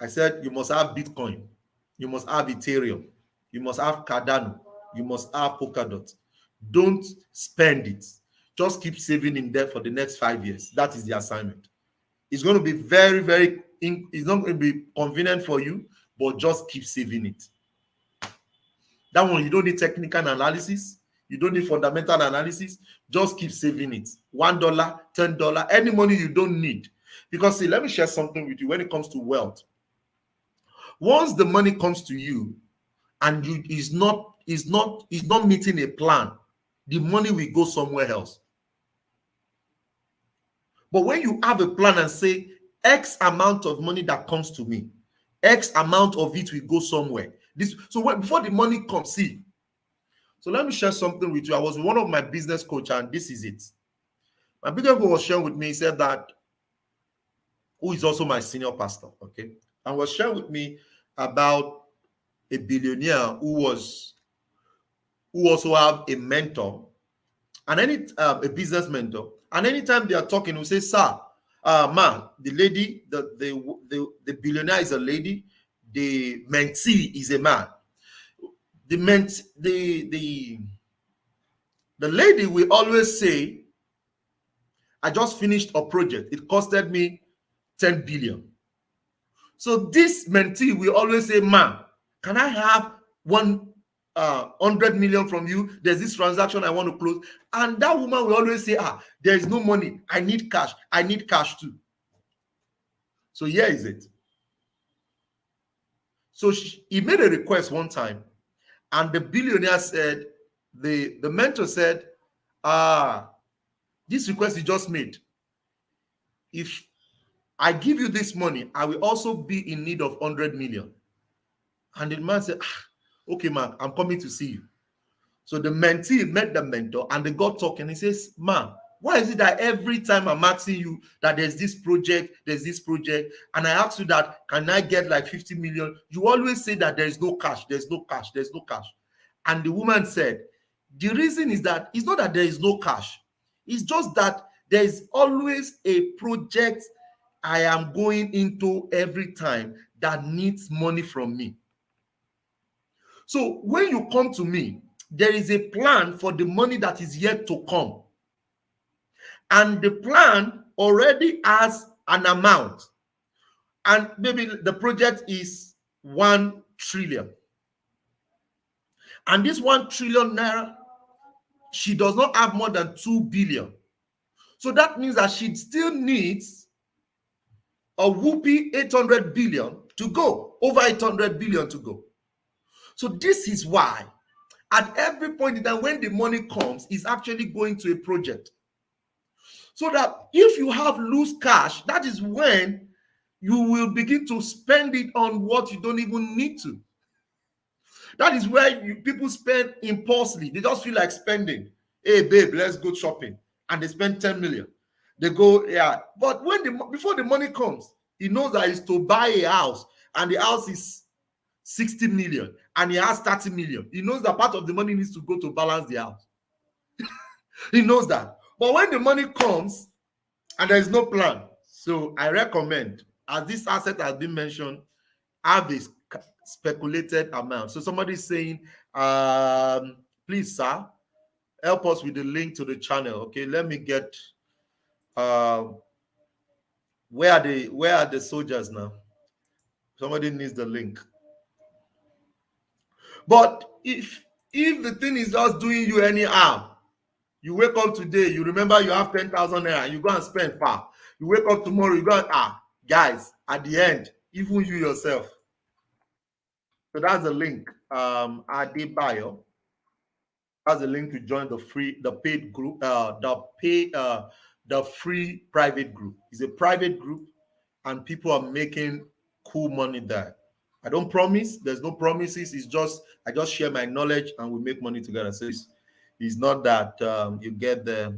I said you must have Bitcoin, you must have Ethereum, you must have Cardano, you must have Polkadot. Don't spend it. Just keep saving in there for the next 5 years. That is the assignment. It's going to be very, very, it's not going to be convenient for you, but just keep saving it. That one, you don't need technical analysis. You don't need fundamental analysis. Just keep saving it. $1, $10, any money you don't need. Because see, let me share something with you when it comes to wealth. Once the money comes to you and is not meeting a plan, the money will go somewhere else. But when you have a plan and say X amount of money that comes to me, X amount of it will go somewhere. Before the money comes, see. So let me share something with you. I was one of my business coach, and this is it. My business coach was sharing with me. He said that, who is also my senior pastor, okay, and was sharing with me about a billionaire who also have a mentor, and a business mentor, and anytime they are talking, we say, sir, man, the lady, the billionaire is a lady, the mentee is a man. The lady will always say, I just finished a project. It costed me 10 billion. So this mentee will always say, man, can I have 100 million from you? There's this transaction I want to close. And that woman will always say, there is no money. I need cash. I need cash too. So here is it. So he made a request one time, and the billionaire said, the mentor said, this request you just made, if I give you this money, I will also be in need of 100 million. And the man said, okay, man, I'm coming to see you. So the mentee met the mentor and they got talking. He says, man, why is it that every time I'm asking you that there's this project, and I ask you that, can I get like 50 million? You always say that there's no cash. And the woman said, the reason is that it's not that there is no cash. It's just that there is always a project I am going into every time that needs money from me. So when you come to me, there is a plan for the money that is yet to come. And the plan already has an amount. And maybe the project is 1 trillion. And this 1 trillion naira, she does not have more than 2 billion. So that means that she still needs a whoopee 800 billion to go, over 800 billion to go. So this is why at every point in time when the money comes, it's actually going to a project. So that if you have loose cash, that is when you will begin to spend it on what you don't even need to. That is where people spend impulsively. They just feel like spending. Hey, babe, let's go shopping. And they spend 10 million. They go, yeah. But before the money comes, he knows that it's to buy a house. And the house is 60 million. And he has 30 million. He knows that part of the money needs to go to balance the house. He knows that. But when the money comes and there is no plan, so I recommend, as this asset has been mentioned, have a speculated amount. So somebody is saying, please, sir, help us with the link to the channel. Okay, let me get where are the soldiers now? Somebody needs the link. But if the thing is just doing you anyhow, you wake up today, you remember you have 10,000 naira, you go and spend far. You wake up tomorrow, you go and, guys, at the end, even you yourself. So that's the link. Adebayo. That's the link to join the paid group, the free private group. It's a private group, and people are making cool money there. I don't promise. There's no promises. It's just I just share my knowledge, and we make money together. So it's not that you get the.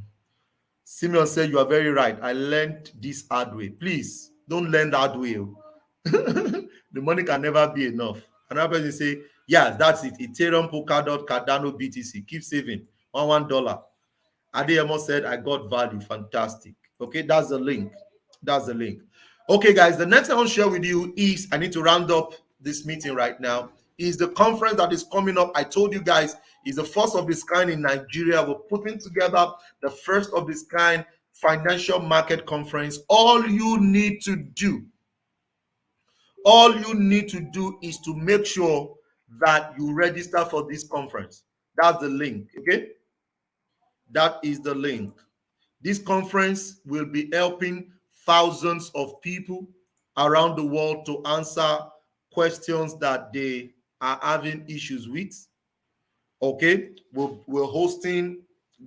Simeon said you are very right. I learned this hard way. Please don't learn that way. The money can never be enough. Another person say, yeah, that's it. Ethereum, Polkadot, Cardano, BTC. Keep saving on $1. Adeyemo said, I got value. Fantastic. Okay, that's the link. That's the link. Okay, guys, the next I want to share with you is, I need to round up this meeting right now, is the conference that is coming up. I told you guys, is the first of its kind in Nigeria. We're putting together the first of its kind financial market conference. All you need to do is to make sure that you register for this conference. That's the link, okay? That is the link. This conference will be helping thousands of people around the world to answer questions that they are having issues with. Okay, we're hosting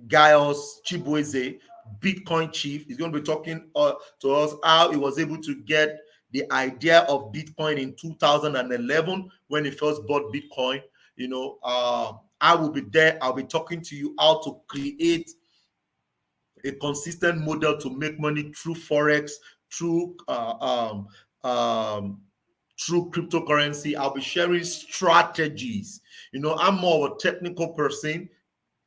Gaius Chibueze, Bitcoin chief. He's going to be talking to us how he was able to get the idea of Bitcoin in 2011 when he first bought Bitcoin. You know, I will be there. I'll be talking to you how to create a consistent model to make money through Forex, through through cryptocurrency. I'll be sharing strategies. You know, I'm more of a technical person,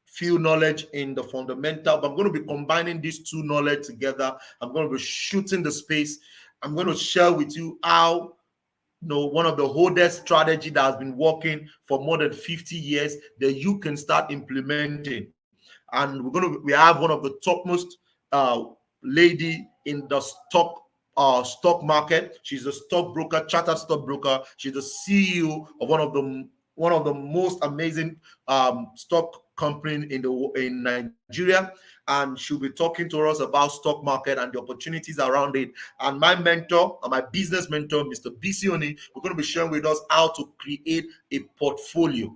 few knowledge in the fundamental, but I'm going to be combining these two knowledge together. I'm going to be shooting the space. I'm going to share with you how, you know, one of the oldest strategy that has been working for more than 50 years that you can start implementing. And we have one of the topmost lady in the stock market. She's a stockbroker, chartered stockbroker. She's the CEO of one of the most amazing stock company in Nigeria. and she'll be talking to us about stock market and the opportunities around it. And my mentor, my business mentor, Mr. Bisioni, we're going to be sharing with us how to create a portfolio.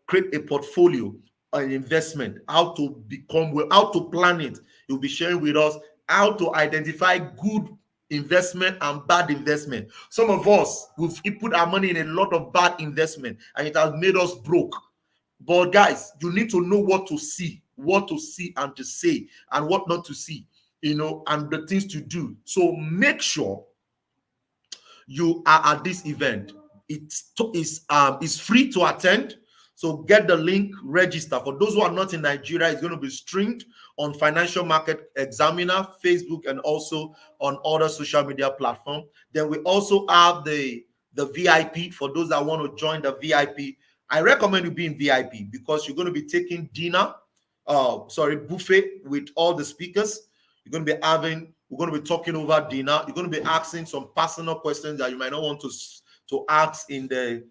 Create a portfolio, an investment, how to become well, how to plan it. You'll be sharing with us how to identify good investment and bad investment. Some of us, we've put our money in a lot of bad investment and it has made us broke. But guys, you need to know what to see and to say, and what not to see, and the things to do. So make sure you are at this event. It's free to attend. So get the link, register. For those who are not in Nigeria, it's going to be streamed on Financial Market Examiner, Facebook, and also on other social media platforms. Then we also have the VIP. For those that want to join the VIP, I recommend you be in VIP because you're going to be taking dinner, buffet with all the speakers. We're going to be talking over dinner. You're going to be asking some personal questions that you might not want to ask in the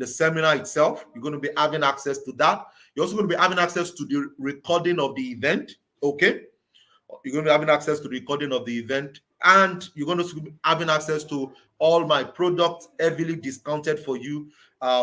seminar itself. You're going to be having access to that. You're also going to be having access to the recording of the event. Okay. You're going to be having access to the recording of the event, and you're going to be having access to all my products heavily discounted for you.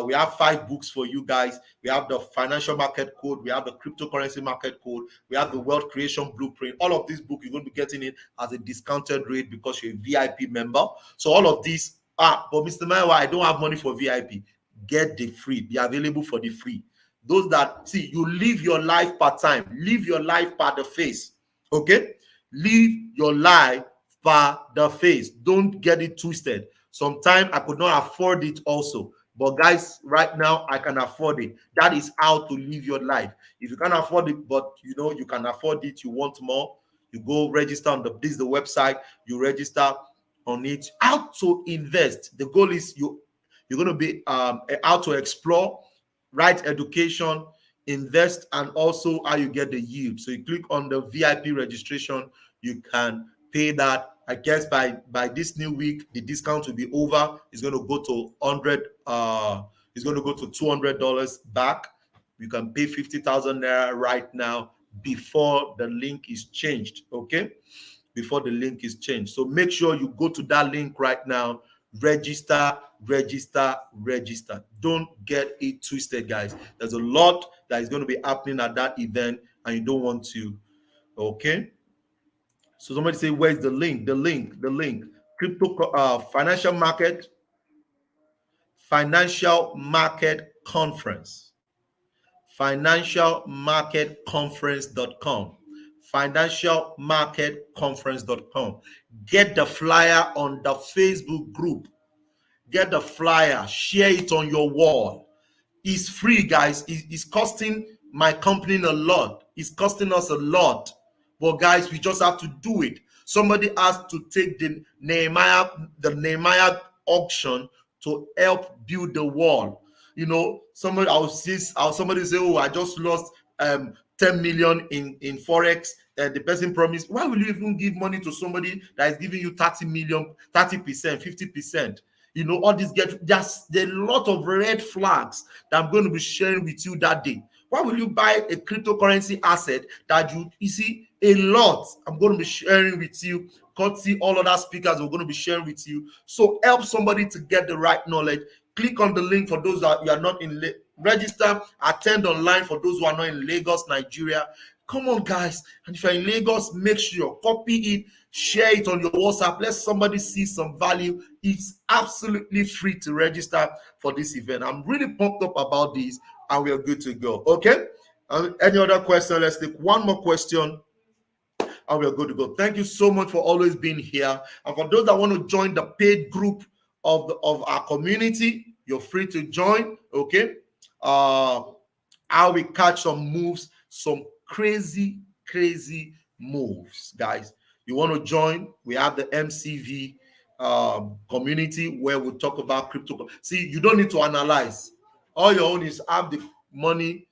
We have 5 books for you guys. We have the financial market code. We have the cryptocurrency market code. We have the wealth creation blueprint. All of these books, you're going to be getting it as a discounted rate because you're a VIP member. So all of these but Mr. Maiwa, I don't have money for VIP. Get the free. Be available for the free. Those that, see, you live your life part-time. Live your life par the face. Okay? Live your life par the face. Don't get it twisted. Sometimes I could not afford it also. But guys, right now, I can afford it. That is how to live your life. If you can't afford it, but you can afford it, you want more, you go register on this is the website, you register on it. How to invest. The goal is you're going to be how to explore, right education, invest, and also how you get the yield. So you click on the VIP registration, you can pay that. I guess by this new week, the discount will be over. It's going to go to 100. It's going to go to $200 back. You can pay 50,000 naira right now before the link is changed. Okay, before the link is changed. So make sure you go to that link right now. Register. Don't get it twisted, guys. There's a lot that is going to be happening at that event, and you don't want to. Okay. So somebody say, where's the link? The link. Crypto financial market conference. Financialmarketconference.com. Financialmarketconference.com. Get the flyer on the Facebook group. Get the flyer, share it on your wall. It's free, guys. It's costing my company a lot. It's costing us a lot. But guys, we just have to do it. Somebody has to take the Nehemiah auction to help build the wall. Somebody say, oh, I just lost 10 million in Forex. The person promised, why will you even give money to somebody that is giving you 30 million, 30%, 50%? All this there's a lot of red flags that I'm going to be sharing with you that day. Why will you buy a cryptocurrency asset that you see a lot? I'm going to be sharing with you. See all other speakers are going to be sharing with you. So help somebody to get the right knowledge. Click on the link for those that you are not in. Register, attend online for those who are not in Lagos, Nigeria. Come on, guys. And if you're in Lagos, make sure copy it, share it on your WhatsApp. Let somebody see some value. It's absolutely free to register for this event. I'm really pumped up about this, and we are good to go. Okay. Any other question? Let's take one more question, and we are good to go. Thank you so much for always being here. And for those that want to join the paid group of our community, you're free to join. Okay. How we catch some moves, some crazy moves, guys. You want to join? We have the MCV community where we talk about crypto. See, you don't need to analyze. All your own is have the money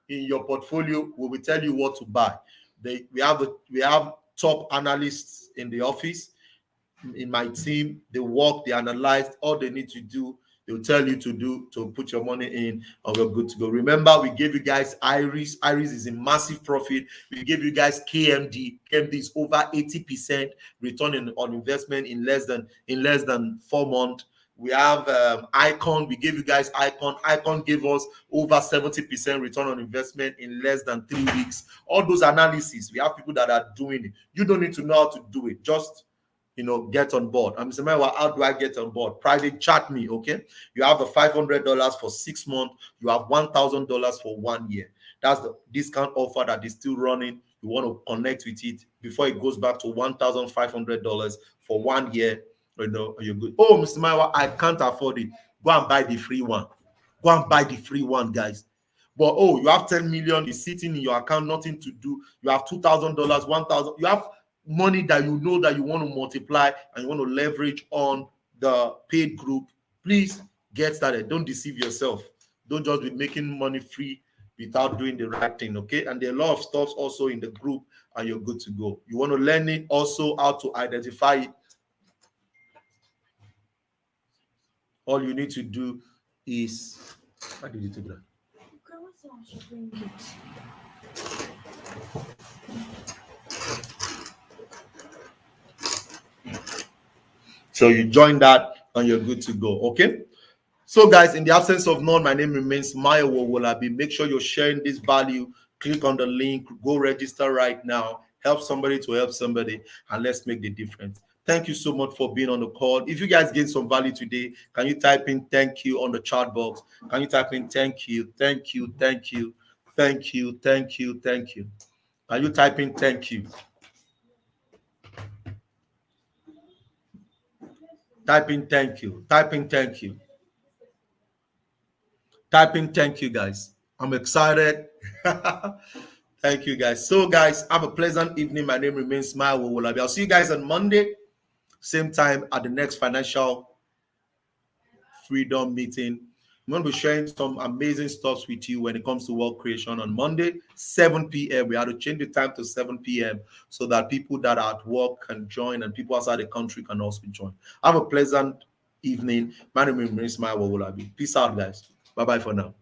in your portfolio. We will tell you what to buy. We have top analysts in the office. In my team, they work, they analyze. All they need to do They'll tell you to put your money in, and we're good to go. Remember, we gave you guys Iris. Iris is in massive profit. We gave you guys KMD. KMD is over 80% return on investment in less than 4 months. We have Icon. We gave you guys Icon. Icon gave us over 70% return on investment in less than 3 weeks. All those analyses, we have people that are doing it. You don't need to know how to do it. Just get on board. I'm saying, how do I get on board? Private chat me, okay? You have the $500 for 6 months. You have $1,000 for 1 year. That's the discount offer that is still running. You want to connect with it before it goes back to $1,500 for 1 year. You're good. Oh, Mr. Maiwa, I can't afford it. Go and buy the free one. Go and buy the free one, guys. But you have 10 million is sitting in your account, nothing to do. You have $2,000, 1,000. You have money that you know that you want to multiply and you want to leverage on the paid group. Please get started. Don't deceive yourself. Don't just be making money free without doing the right thing, okay? And there are a lot of stuff also in the group, and you're good to go. You want to learn it also how to identify it. All you need to do is, why did you take that? So you join that and you're good to go, okay? So guys, in the absence of none, my name remains Maya Wolabi. Make sure you're sharing this value. Click on the link, go register right now. Help somebody to help somebody, and let's make the difference. Thank you so much for being on the call. If you guys gained some value today, can you type in thank you on the chat box? Can you type in thank you, thank you, thank you, thank you, thank you, thank you? Can you type in thank you? Type in thank you. Type in thank you. Type in thank you, guys. I'm excited. Thank you, guys. So, guys, have a pleasant evening. My name remains Smile Wolabi. I'll see you guys on Monday, same time at the next financial freedom meeting. I'm going to be sharing some amazing stuff with you when it comes to wealth creation on Monday, 7 p.m. We had to change the time to 7 p.m. so that people that are at work can join and people outside the country can also join. Have a pleasant evening. My name is Smile Wolabi. Peace out, guys. Bye-bye for now.